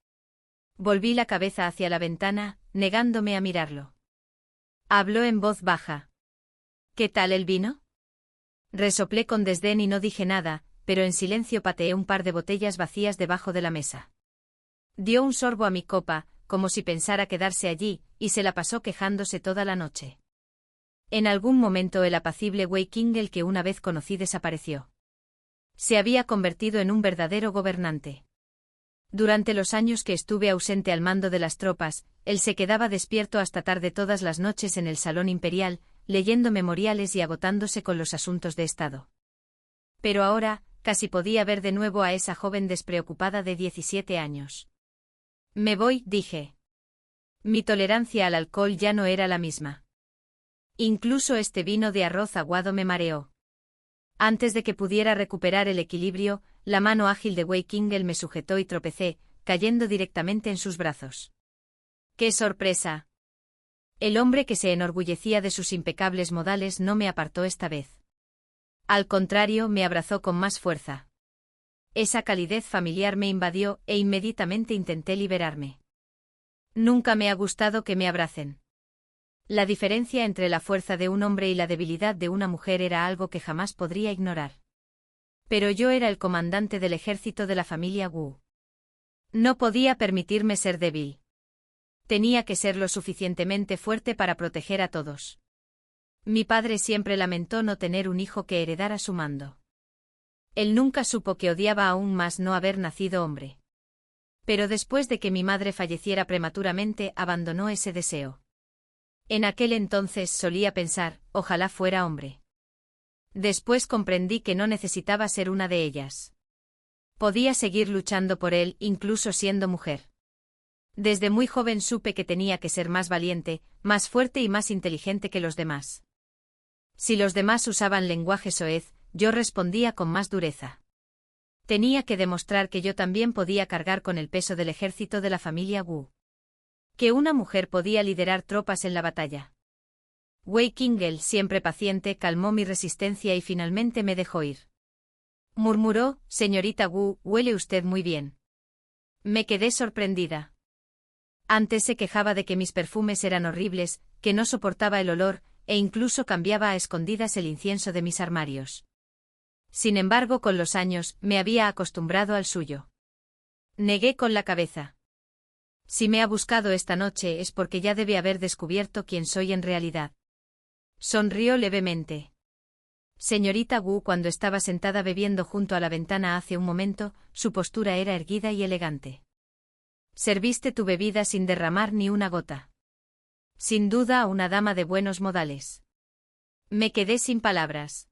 Volví la cabeza hacia la ventana, negándome a mirarlo. Habló en voz baja. ¿Qué tal el vino? Resoplé con desdén y no dije nada, pero en silencio pateé un par de botellas vacías debajo de la mesa. Dio un sorbo a mi copa, como si pensara quedarse allí, y se la pasó quejándose toda la noche. En algún momento el apacible Wei Qingel que una vez conocí desapareció. Se había convertido en un verdadero gobernante. Durante los años que estuve ausente al mando de las tropas, él se quedaba despierto hasta tarde todas las noches en el salón imperial, leyendo memoriales y agotándose con los asuntos de Estado. Pero ahora, casi podía ver de nuevo a esa joven despreocupada de 17 años. Me voy, dije. Mi tolerancia al alcohol ya no era la misma. Incluso este vino de arroz aguado me mareó. Antes de que pudiera recuperar el equilibrio, la mano ágil de Wei Kingle me sujetó y tropecé, cayendo directamente en sus brazos. ¡Qué sorpresa! El hombre que se enorgullecía de sus impecables modales no me apartó esta vez. Al contrario, me abrazó con más fuerza. Esa calidez familiar me invadió e inmediatamente intenté liberarme. Nunca me ha gustado que me abracen. La diferencia entre la fuerza de un hombre y la debilidad de una mujer era algo que jamás podría ignorar. Pero yo era el comandante del ejército de la familia Wu. No podía permitirme ser débil. Tenía que ser lo suficientemente fuerte para proteger a todos. Mi padre siempre lamentó no tener un hijo que heredara su mando. Él nunca supo que odiaba aún más no haber nacido hombre. Pero después de que mi madre falleciera prematuramente, abandonó ese deseo. En aquel entonces solía pensar, ojalá fuera hombre. Después comprendí que no necesitaba ser una de ellas. Podía seguir luchando por él, incluso siendo mujer. Desde muy joven supe que tenía que ser más valiente, más fuerte y más inteligente que los demás. Si los demás usaban lenguaje soez, yo respondía con más dureza. Tenía que demostrar que yo también podía cargar con el peso del ejército de la familia Wu. Que una mujer podía liderar tropas en la batalla. Wei Kingle, siempre paciente, calmó mi resistencia y finalmente me dejó ir. Murmuró, señorita Wu, huele usted muy bien. Me quedé sorprendida. Antes se quejaba de que mis perfumes eran horribles, que no soportaba el olor, e incluso cambiaba a escondidas el incienso de mis armarios. Sin embargo, con los años, me había acostumbrado al suyo. Negué con la cabeza. Si me ha buscado esta noche es porque ya debe haber descubierto quién soy en realidad. Sonrió levemente. Señorita Wu, cuando estaba sentada bebiendo junto a la ventana hace un momento, su postura era erguida y elegante. Serviste tu bebida sin derramar ni una gota. Sin duda, una dama de buenos modales. Me quedé sin palabras.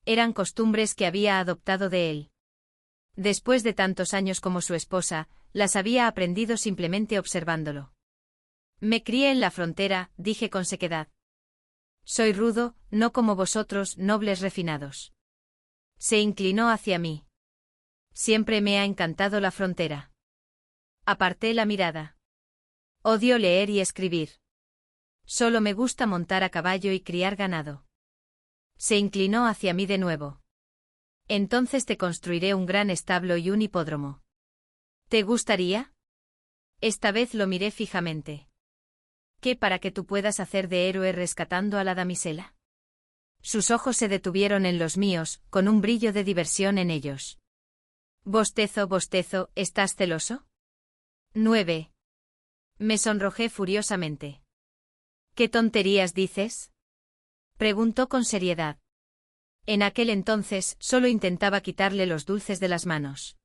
Eran costumbres que había adoptado de él. Después de tantos años como su esposa, las había aprendido simplemente observándolo. Me crié en la frontera, dije con sequedad. Soy rudo, no como vosotros, nobles refinados. Se inclinó hacia mí. Siempre me ha encantado la frontera. Aparté la mirada. Odio leer y escribir. Solo me gusta montar a caballo y criar ganado. Se inclinó hacia mí de nuevo. Entonces te construiré un gran establo y un hipódromo. ¿Te gustaría? Esta vez lo miré fijamente. ¿Qué para que tú puedas hacer de héroe rescatando a la damisela? Sus ojos se detuvieron en los míos, con un brillo de diversión en ellos. Bostezo, ¿estás celoso? 9. Me sonrojé furiosamente. ¿Qué tonterías dices? Preguntó con seriedad. En aquel entonces, solo intentaba quitarle los dulces de las manos.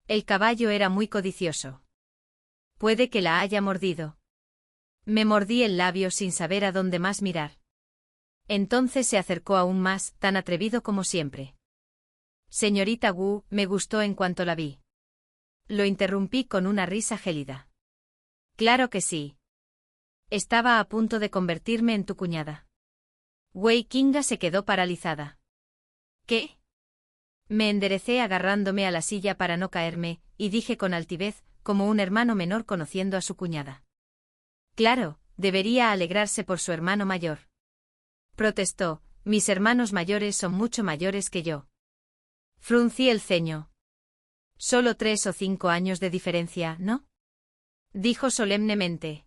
El caballo era muy codicioso. Puede que la haya mordido. Me mordí el labio sin saber a dónde más mirar. Entonces se acercó aún más, tan atrevido como siempre. Señorita Wu, me gustó en cuanto la vi. Lo interrumpí con una risa gélida. Claro que sí. Estaba a punto de convertirme en tu cuñada. Wei Kinga se quedó paralizada. ¿Qué? Me enderecé agarrándome a la silla para no caerme, y dije con altivez, como un hermano menor conociendo a su cuñada. Claro, debería alegrarse por su hermano mayor. Protestó, mis hermanos mayores son mucho mayores que yo. Fruncí el ceño. Solo 3 o 5 años de diferencia, ¿no? Dijo solemnemente.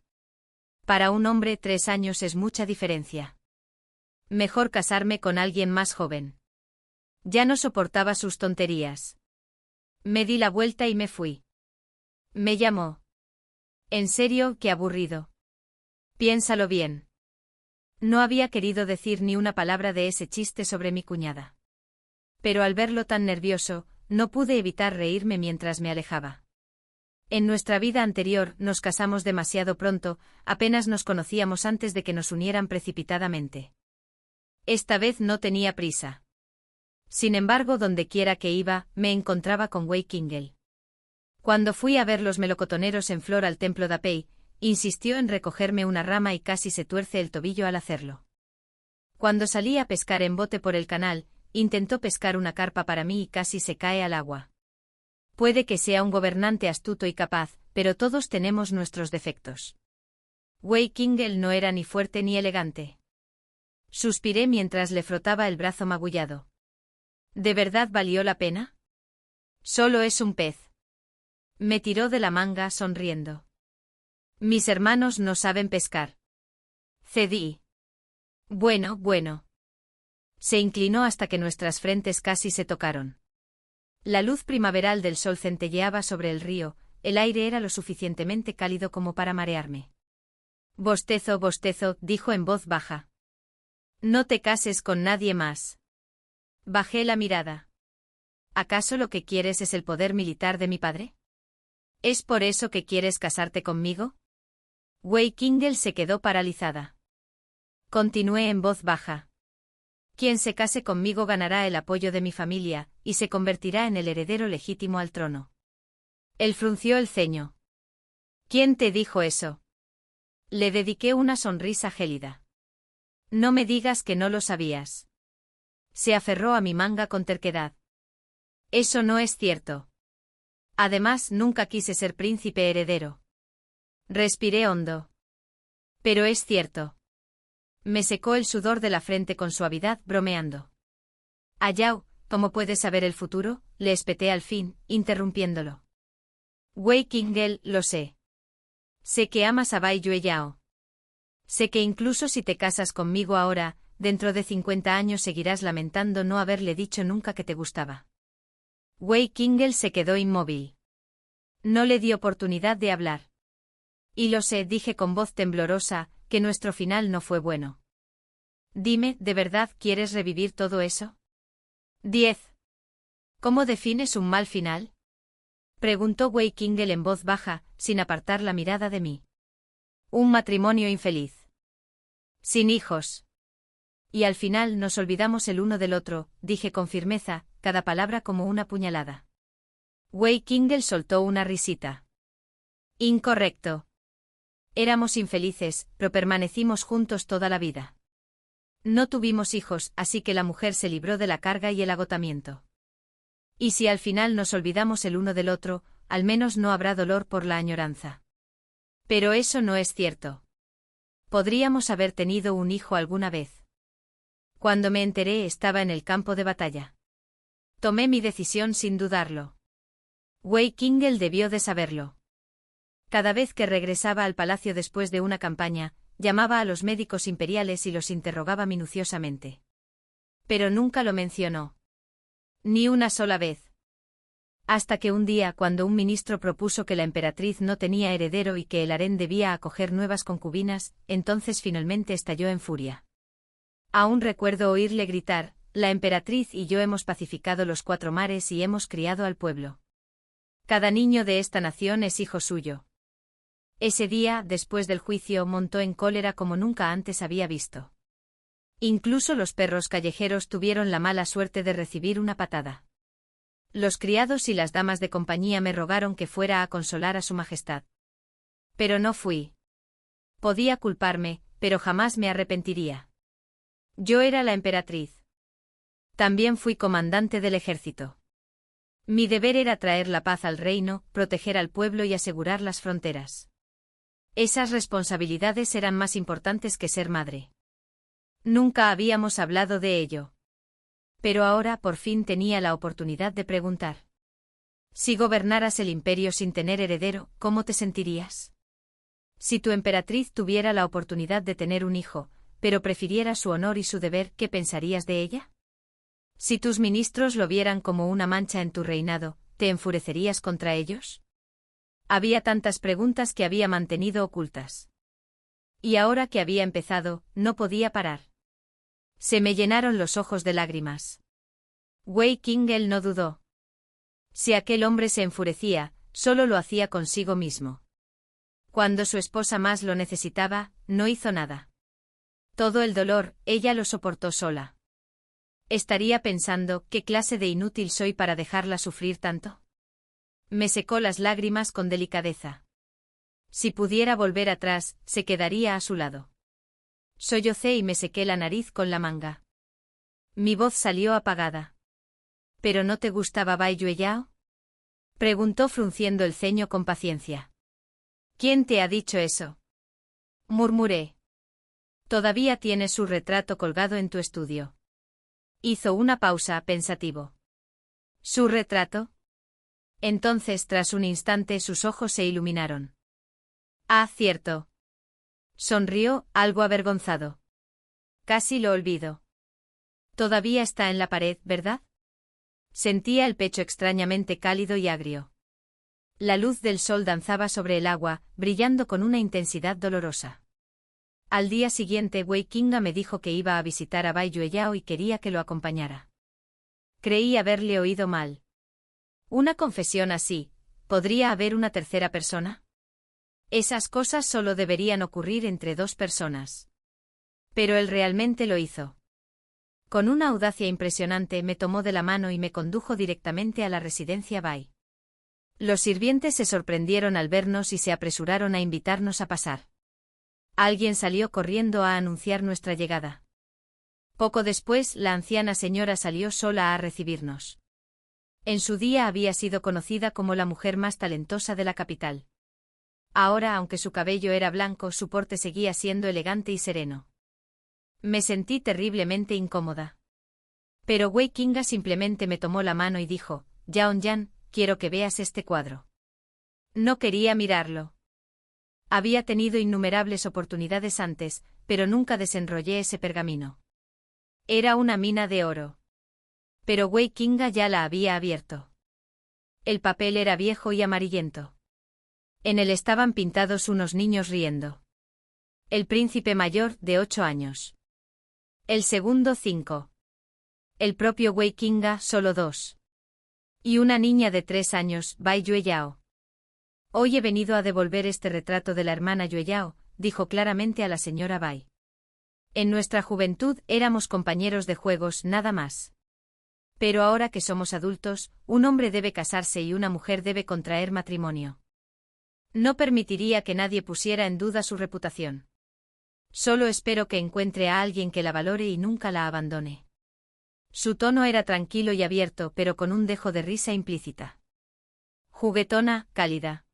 Para un hombre 3 años es mucha diferencia. Mejor casarme con alguien más joven. Ya no soportaba sus tonterías. Me di la vuelta y me fui. Me llamó. En serio, qué aburrido. Piénsalo bien. No había querido decir ni una palabra de ese chiste sobre mi cuñada. Pero al verlo tan nervioso, no pude evitar reírme mientras me alejaba. En nuestra vida anterior nos casamos demasiado pronto, apenas nos conocíamos antes de que nos unieran precipitadamente. Esta vez no tenía prisa. Sin embargo, dondequiera que iba, me encontraba con Wei Kingle. Cuando fui a ver los melocotoneros en flor al templo de Apei, insistió en recogerme una rama y casi se tuerce el tobillo al hacerlo. Cuando salí a pescar en bote por el canal, intentó pescar una carpa para mí y casi se cae al agua. Puede que sea un gobernante astuto y capaz, pero todos tenemos nuestros defectos. Wei Kingle no era ni fuerte ni elegante. Suspiré mientras le frotaba el brazo magullado. ¿De verdad valió la pena? Solo es un pez. Me tiró de la manga sonriendo. Mis hermanos no saben pescar. Cedí. Bueno, bueno. Se inclinó hasta que nuestras frentes casi se tocaron. La luz primaveral del sol centelleaba sobre el río, el aire era lo suficientemente cálido como para marearme. Bostezo, bostezo, dijo en voz baja. No te cases con nadie más. Bajé la mirada. ¿Acaso lo que quieres es el poder militar de mi padre? ¿Es por eso que quieres casarte conmigo? Wei Kingle se quedó paralizada. Continué en voz baja. Quien se case conmigo ganará el apoyo de mi familia, y se convertirá en el heredero legítimo al trono. Él frunció el ceño. ¿Quién te dijo eso? Le dediqué una sonrisa gélida. No me digas que no lo sabías. Se aferró a mi manga con terquedad. Eso no es cierto. Además, nunca quise ser príncipe heredero. Respiré hondo. Pero es cierto. Me secó el sudor de la frente con suavidad, bromeando. Ayao, ¿cómo puedes saber el futuro?, le espeté al fin, interrumpiéndolo. Wei Kingle, lo sé. Sé que amas a Bai Yueyao. Sé que incluso si te casas conmigo ahora, dentro de 50 años seguirás lamentando no haberle dicho nunca que te gustaba. Wei Kingle se quedó inmóvil. No le di oportunidad de hablar. Y lo sé, dije con voz temblorosa, que nuestro final no fue bueno. Dime, ¿de verdad quieres revivir todo eso? 10. ¿Cómo defines un mal final? Preguntó Wei Kingle en voz baja, sin apartar la mirada de mí. Un matrimonio infeliz. Sin hijos. Y al final nos olvidamos el uno del otro, dije con firmeza, cada palabra como una puñalada. Wei Kingle soltó una risita. Incorrecto. Éramos infelices, pero permanecimos juntos toda la vida. No tuvimos hijos, así que la mujer se libró de la carga y el agotamiento. Y si al final nos olvidamos el uno del otro, al menos no habrá dolor por la añoranza. Pero eso no es cierto. Podríamos haber tenido un hijo alguna vez. Cuando me enteré estaba en el campo de batalla. Tomé mi decisión sin dudarlo. Wei Kingle debió de saberlo. Cada vez que regresaba al palacio después de una campaña, llamaba a los médicos imperiales y los interrogaba minuciosamente. Pero nunca lo mencionó. Ni una sola vez. Hasta que un día, cuando un ministro propuso que la emperatriz no tenía heredero y que el harén debía acoger nuevas concubinas, entonces finalmente estalló en furia. Aún recuerdo oírle gritar, la emperatriz y yo hemos pacificado los 4 mares y hemos criado al pueblo. Cada niño de esta nación es hijo suyo. Ese día, después del juicio, montó en cólera como nunca antes había visto. Incluso los perros callejeros tuvieron la mala suerte de recibir una patada. Los criados y las damas de compañía me rogaron que fuera a consolar a su majestad. Pero no fui. Podía culparme, pero jamás me arrepentiría. Yo era la emperatriz. También fui comandante del ejército. Mi deber era traer la paz al reino, proteger al pueblo y asegurar las fronteras. Esas responsabilidades eran más importantes que ser madre. Nunca habíamos hablado de ello. Pero ahora por fin tenía la oportunidad de preguntar. Si gobernaras el imperio sin tener heredero, ¿cómo te sentirías? Si tu emperatriz tuviera la oportunidad de tener un hijo, pero prefiriera su honor y su deber, ¿qué pensarías de ella? Si tus ministros lo vieran como una mancha en tu reinado, ¿te enfurecerías contra ellos? Había tantas preguntas que había mantenido ocultas. Y ahora que había empezado, no podía parar. Se me llenaron los ojos de lágrimas. Wei Kingle no dudó. Si aquel hombre se enfurecía, solo lo hacía consigo mismo. Cuando su esposa más lo necesitaba, no hizo nada. Todo el dolor, ella lo soportó sola. Estaría pensando, ¿qué clase de inútil soy para dejarla sufrir tanto? Me secó las lágrimas con delicadeza. Si pudiera volver atrás, se quedaría a su lado. Sollocé y me sequé la nariz con la manga. Mi voz salió apagada. ¿Pero no te gustaba Bai Yueyao? Preguntó frunciendo el ceño con paciencia. ¿Quién te ha dicho eso? Murmuré. Todavía tienes su retrato colgado en tu estudio. Hizo una pausa, pensativo. ¿Su retrato? Entonces, tras un instante, sus ojos se iluminaron. Ah, cierto. Sonrió, algo avergonzado. Casi lo olvido. Todavía está en la pared, ¿verdad? Sentía el pecho extrañamente cálido y agrio. La luz del sol danzaba sobre el agua, brillando con una intensidad dolorosa. Al día siguiente, Wei Qinga me dijo que iba a visitar a Bai Yueyao y quería que lo acompañara. Creí haberle oído mal. Una confesión así, ¿podría haber una tercera persona? Esas cosas solo deberían ocurrir entre dos personas. Pero él realmente lo hizo. Con una audacia impresionante me tomó de la mano y me condujo directamente a la residencia Bai. Los sirvientes se sorprendieron al vernos y se apresuraron a invitarnos a pasar. Alguien salió corriendo a anunciar nuestra llegada. Poco después, la anciana señora salió sola a recibirnos. En su día había sido conocida como la mujer más talentosa de la capital. Ahora, aunque su cabello era blanco, su porte seguía siendo elegante y sereno. Me sentí terriblemente incómoda. Pero Wei Qinga simplemente me tomó la mano y dijo, Yaonyan, quiero que veas este cuadro. No quería mirarlo. Había tenido innumerables oportunidades antes, pero nunca desenrollé ese pergamino. Era una mina de oro. Pero Wei Qinga ya la había abierto. El papel era viejo y amarillento. En él estaban pintados unos niños riendo. El príncipe mayor, de 8 años. El segundo, 5. El propio Wei Qinga, solo 2. Y una niña de 3 años, Bai Yueyao. Hoy he venido a devolver este retrato de la hermana Yueyao, dijo claramente a la señora Bai. En nuestra juventud éramos compañeros de juegos, nada más. Pero ahora que somos adultos, un hombre debe casarse y una mujer debe contraer matrimonio. No permitiría que nadie pusiera en duda su reputación. Solo espero que encuentre a alguien que la valore y nunca la abandone. Su tono era tranquilo y abierto, pero con un dejo de risa implícita. Juguetona, cálida.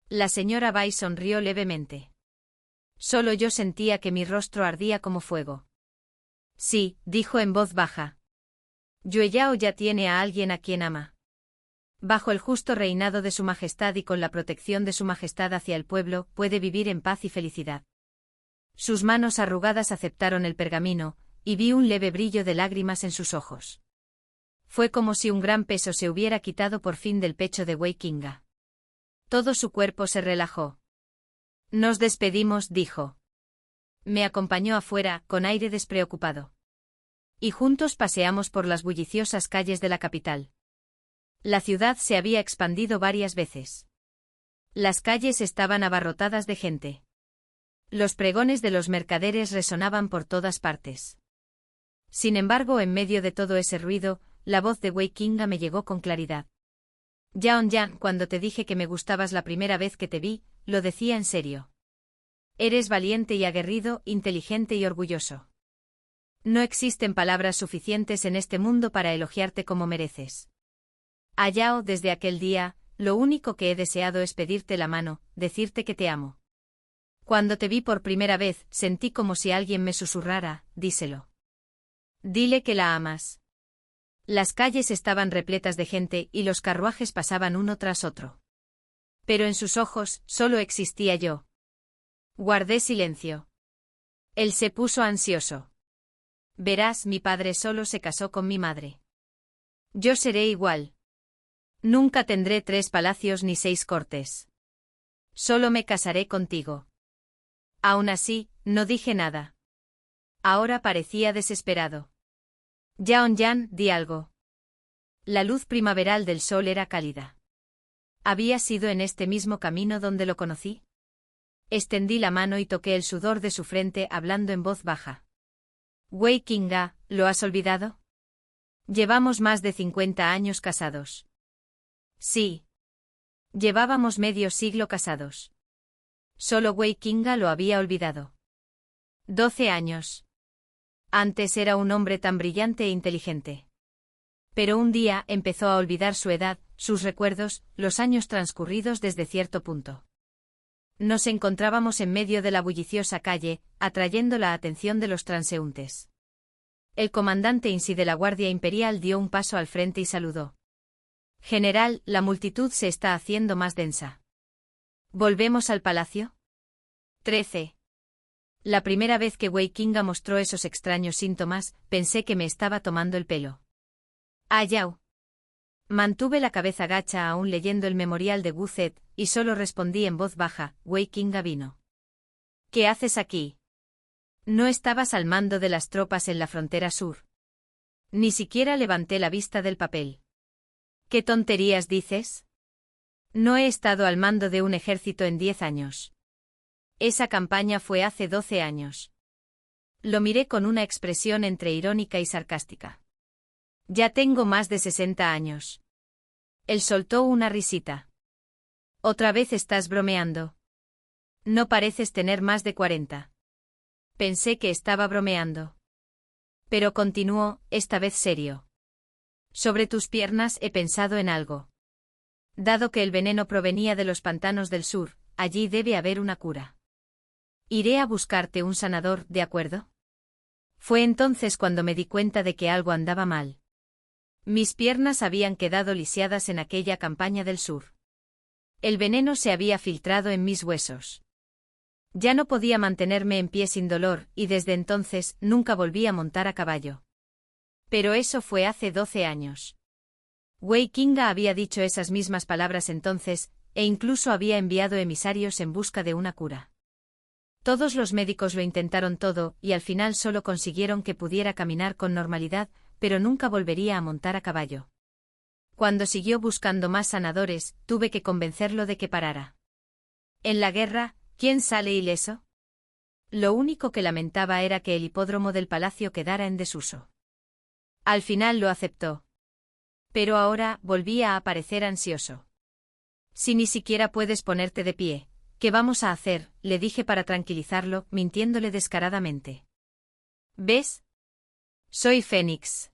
La señora Bai sonrió levemente. Solo yo sentía que mi rostro ardía como fuego. Sí, dijo en voz baja. Yueyao ya tiene a alguien a quien ama. Bajo el justo reinado de su majestad y con la protección de su majestad hacia el pueblo, puede vivir en paz y felicidad. Sus manos arrugadas aceptaron el pergamino, y vi un leve brillo de lágrimas en sus ojos. Fue como si un gran peso se hubiera quitado por fin del pecho de Wei Qinga. Todo su cuerpo se relajó. Nos despedimos, dijo. Me acompañó afuera, con aire despreocupado. Y juntos paseamos por las bulliciosas calles de la capital. La ciudad se había expandido varias veces. Las calles estaban abarrotadas de gente. Los pregones de los mercaderes resonaban por todas partes. Sin embargo, en medio de todo ese ruido, la voz de Wei Qinga me llegó con claridad. Yaonyan, cuando te dije que me gustabas la primera vez que te vi, lo decía en serio. Eres valiente y aguerrido, inteligente y orgulloso. No existen palabras suficientes en este mundo para elogiarte como mereces. A Yao, desde aquel día, lo único que he deseado es pedirte la mano, decirte que te amo. Cuando te vi por primera vez, sentí como si alguien me susurrara, díselo. Dile que la amas. Las calles estaban repletas de gente y los carruajes pasaban uno tras otro. Pero en sus ojos, solo existía yo. Guardé silencio. Él se puso ansioso. Verás, mi padre solo se casó con mi madre. Yo seré igual. Nunca tendré 3 palacios ni 6 cortes. Solo me casaré contigo. Aún así, no dije nada. Ahora parecía desesperado. Yaonyan, di algo. La luz primaveral del sol era cálida. ¿Había sido en este mismo camino donde lo conocí? Extendí la mano y toqué el sudor de su frente hablando en voz baja. Wei Qinga, ¿lo has olvidado? Llevamos más de 50 años casados. Sí. Llevábamos medio siglo casados. Solo Wei Qingga lo había olvidado. 12 años. Antes era un hombre tan brillante e inteligente. Pero un día empezó a olvidar su edad, sus recuerdos, los años transcurridos desde cierto punto. Nos encontrábamos en medio de la bulliciosa calle, atrayendo la atención de los transeúntes. El comandante Insi de la Guardia Imperial dio un paso al frente y saludó. General, la multitud se está haciendo más densa. ¿Volvemos al palacio? 13. La primera vez que Wei Qingga mostró esos extraños síntomas, pensé que me estaba tomando el pelo. Ah, Yao. Mantuve la cabeza gacha aún leyendo el memorial de Wu Zed, y solo respondí en voz baja, Wei Qingga vino. ¿Qué haces aquí? ¿No estabas al mando de las tropas en la frontera sur? Ni siquiera levanté la vista del papel. ¿Qué tonterías dices? No he estado al mando de un ejército en 10 años. Esa campaña fue hace 12 años. Lo miré con una expresión entre irónica y sarcástica. Ya tengo más de 60 años. Él soltó una risita. ¿Otra vez estás bromeando? No pareces tener más de 40. Pensé que estaba bromeando. Pero continuó, esta vez serio. Sobre tus piernas he pensado en algo. Dado que el veneno provenía de los pantanos del sur, allí debe haber una cura. Iré a buscarte un sanador, ¿de acuerdo? Fue entonces cuando me di cuenta de que algo andaba mal. Mis piernas habían quedado lisiadas en aquella campaña del sur. El veneno se había filtrado en mis huesos. Ya no podía mantenerme en pie sin dolor, y desde entonces nunca volví a montar a caballo. Pero eso fue hace 12 años. Wei Qingga había dicho esas mismas palabras entonces, e incluso había enviado emisarios en busca de una cura. Todos los médicos lo intentaron todo, y al final solo consiguieron que pudiera caminar con normalidad, pero nunca volvería a montar a caballo. Cuando siguió buscando más sanadores, tuve que convencerlo de que parara. En la guerra, ¿quién sale ileso? Lo único que lamentaba era que el hipódromo del palacio quedara en desuso. Al final lo aceptó. Pero ahora volvía a aparecer ansioso. Si ni siquiera puedes ponerte de pie, ¿qué vamos a hacer?, le dije para tranquilizarlo, mintiéndole descaradamente. ¿Ves? Soy Fénix.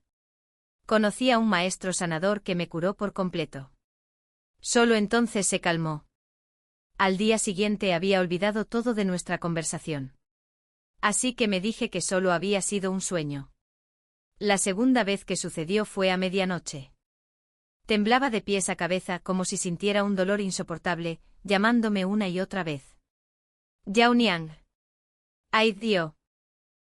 Conocí a un maestro sanador que me curó por completo. Solo entonces se calmó. Al día siguiente había olvidado todo de nuestra conversación. Así que me dije que solo había sido un sueño. La segunda vez que sucedió fue a medianoche. Temblaba de pies a cabeza como si sintiera un dolor insoportable, llamándome una y otra vez. Yao Niang. Ay Dio.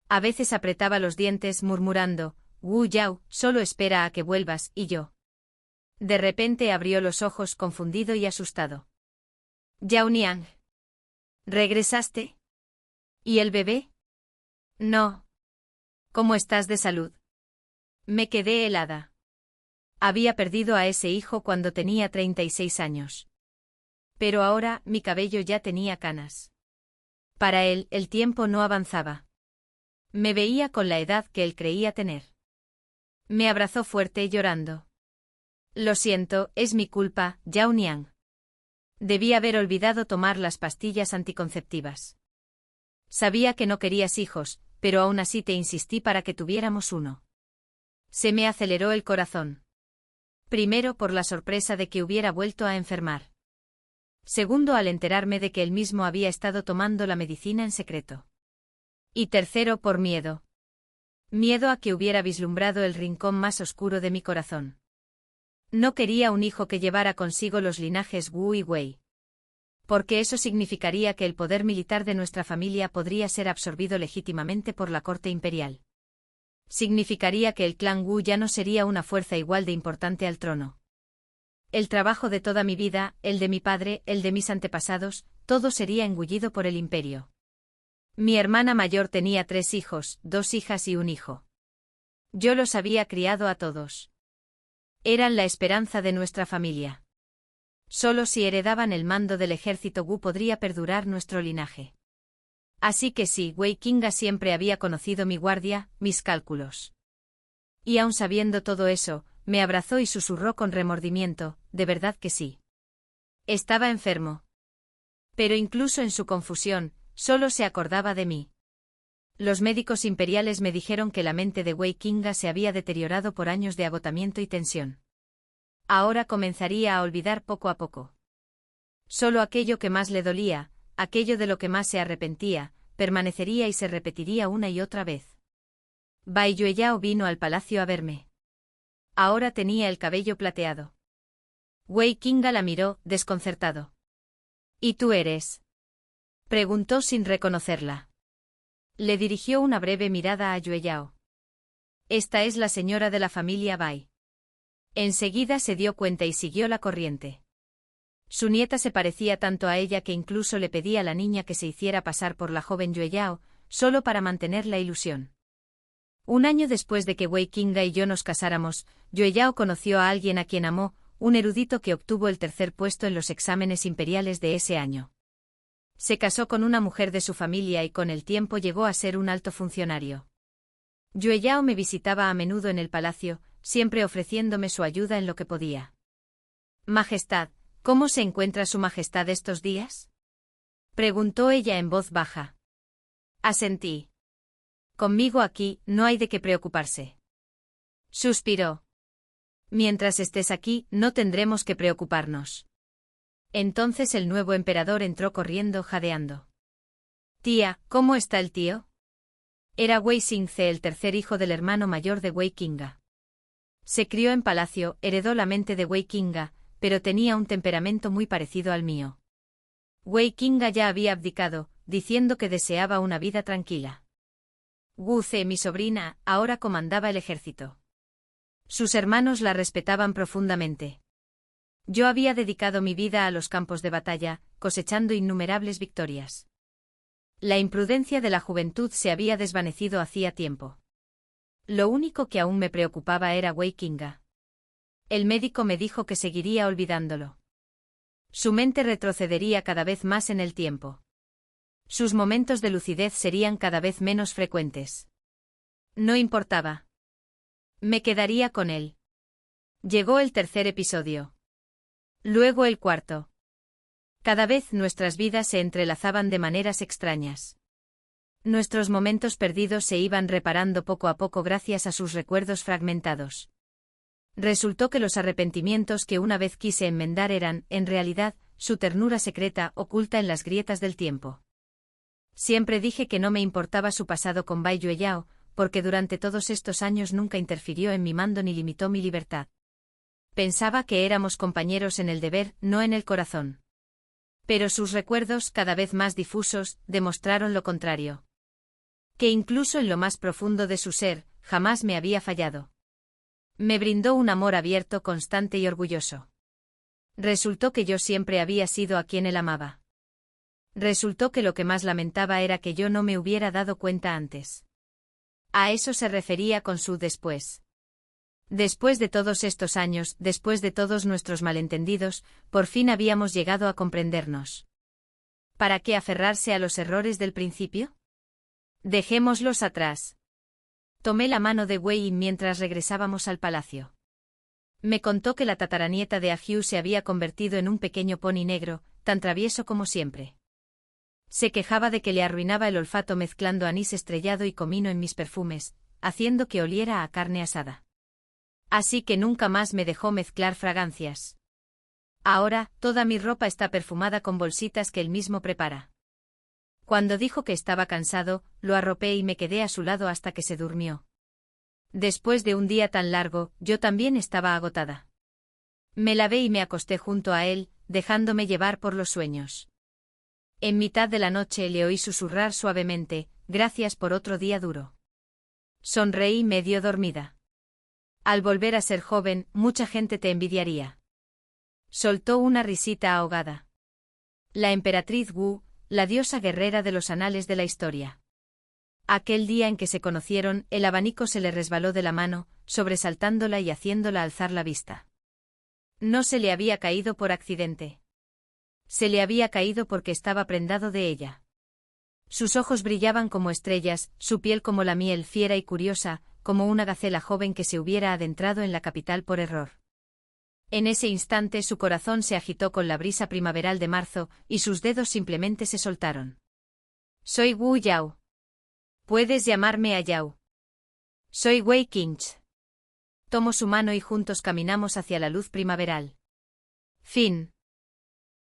A veces apretaba los dientes murmurando, Wu Yao, solo espera a que vuelvas, y yo. De repente abrió los ojos confundido y asustado. Yao Niang. ¿Regresaste? ¿Y el bebé? No. ¿Cómo estás de salud? Me quedé helada. Había perdido a ese hijo cuando tenía 36 años. Pero ahora mi cabello ya tenía canas. Para él, el tiempo no avanzaba. Me veía con la edad que él creía tener. Me abrazó fuerte llorando. Lo siento, es mi culpa, Yao Niang. Debí haber olvidado tomar las pastillas anticonceptivas. Sabía que no querías hijos, pero aún así te insistí para que tuviéramos uno. Se me aceleró el corazón. Primero por la sorpresa de que hubiera vuelto a enfermar. Segundo al enterarme de que él mismo había estado tomando la medicina en secreto. Y tercero por miedo. Miedo a que hubiera vislumbrado el rincón más oscuro de mi corazón. No quería un hijo que llevara consigo los linajes Wu y Wei. Porque eso significaría que el poder militar de nuestra familia podría ser absorbido legítimamente por la corte imperial. Significaría que el clan Wu ya no sería una fuerza igual de importante al trono. El trabajo de toda mi vida, el de mi padre, el de mis antepasados, todo sería engullido por el imperio. Mi hermana mayor tenía 3 hijos, 2 hijas y un hijo. Yo los había criado a todos. Eran la esperanza de nuestra familia. Solo si heredaban el mando del ejército Wu podría perdurar nuestro linaje. Así que sí, Wei Qingga siempre había conocido mi guardia, mis cálculos. Y aun sabiendo todo eso, me abrazó y susurró con remordimiento, «¿De verdad que sí?» Estaba enfermo. Pero incluso en su confusión, solo se acordaba de mí. Los médicos imperiales me dijeron que la mente de Wei Qinga se había deteriorado por años de agotamiento y tensión. Ahora comenzaría a olvidar poco a poco. Solo aquello que más le dolía, aquello de lo que más se arrepentía, permanecería y se repetiría una y otra vez. Bai Yueyao vino al palacio a verme. Ahora tenía el cabello plateado. Wei Qinga la miró, desconcertado. ¿Y tú eres? Preguntó sin reconocerla. Le dirigió una breve mirada a Yueyao. Esta es la señora de la familia Bai. Enseguida se dio cuenta y siguió la corriente. Su nieta se parecía tanto a ella que incluso le pedía a la niña que se hiciera pasar por la joven Yueyao, solo para mantener la ilusión. Un año después de que Wei Qinga y yo nos casáramos, Yueyao conoció a alguien a quien amó, un erudito que obtuvo el tercer puesto en los exámenes imperiales de ese año. Se casó con una mujer de su familia y con el tiempo llegó a ser un alto funcionario. Yueyao me visitaba a menudo en el palacio, siempre ofreciéndome su ayuda en lo que podía. Majestad, ¿cómo se encuentra su majestad estos días? Preguntó ella en voz baja. Asentí. Conmigo aquí, no hay de qué preocuparse. Suspiró. Mientras estés aquí, no tendremos que preocuparnos. Entonces el nuevo emperador entró corriendo jadeando. Tía, ¿cómo está el tío? Era Wei Xingce, el tercer hijo del hermano mayor de Wei Qinga. Se crió en palacio, heredó la mente de Wei Qinga, pero tenía un temperamento muy parecido al mío. Wei Qinga ya había abdicado, diciendo que deseaba una vida tranquila. Wu Ze, mi sobrina, ahora comandaba el ejército. Sus hermanos la respetaban profundamente. Yo había dedicado mi vida a los campos de batalla, cosechando innumerables victorias. La imprudencia de la juventud se había desvanecido hacía tiempo. Lo único que aún me preocupaba era Wei Qinga. El médico me dijo que seguiría olvidándolo. Su mente retrocedería cada vez más en el tiempo. Sus momentos de lucidez serían cada vez menos frecuentes. No importaba. Me quedaría con él. Llegó el tercer episodio. Luego el cuarto. Cada vez nuestras vidas se entrelazaban de maneras extrañas. Nuestros momentos perdidos se iban reparando poco a poco gracias a sus recuerdos fragmentados. Resultó que los arrepentimientos que una vez quise enmendar eran, en realidad, su ternura secreta oculta en las grietas del tiempo. Siempre dije que no me importaba su pasado con Bai Yueyao, porque durante todos estos años nunca interfirió en mi mando ni limitó mi libertad. Pensaba que éramos compañeros en el deber, no en el corazón. Pero sus recuerdos, cada vez más difusos, demostraron lo contrario. Que incluso en lo más profundo de su ser, jamás me había fallado. Me brindó un amor abierto, constante y orgulloso. Resultó que yo siempre había sido a quien él amaba. Resultó que lo que más lamentaba era que yo no me hubiera dado cuenta antes. A eso se refería con su después. Después de todos estos años, después de todos nuestros malentendidos, por fin habíamos llegado a comprendernos. ¿Para qué aferrarse a los errores del principio? Dejémoslos atrás. Tomé la mano de Wei mientras regresábamos al palacio. Me contó que la tataranieta de Ahiu se había convertido en un pequeño pony negro, tan travieso como siempre. Se quejaba de que le arruinaba el olfato mezclando anís estrellado y comino en mis perfumes, haciendo que oliera a carne asada. Así que nunca más me dejó mezclar fragancias. Ahora, toda mi ropa está perfumada con bolsitas que él mismo prepara. Cuando dijo que estaba cansado, lo arropé y me quedé a su lado hasta que se durmió. Después de un día tan largo, yo también estaba agotada. Me lavé y me acosté junto a él, dejándome llevar por los sueños. En mitad de la noche le oí susurrar suavemente, «Gracias por otro día duro». Sonreí medio dormida. Al volver a ser joven, mucha gente te envidiaría. Soltó una risita ahogada. La emperatriz Wu, la diosa guerrera de los anales de la historia. Aquel día en que se conocieron, el abanico se le resbaló de la mano, sobresaltándola y haciéndola alzar la vista. No se le había caído por accidente. Se le había caído porque estaba prendado de ella. Sus ojos brillaban como estrellas, su piel como la miel fiera y curiosa, como una gacela joven que se hubiera adentrado en la capital por error. En ese instante su corazón se agitó con la brisa primaveral de marzo, y sus dedos simplemente se soltaron. Soy Wu Yao. Puedes llamarme a Yao. Soy Wei Qingche. Tomo su mano y juntos caminamos hacia la luz primaveral. Fin.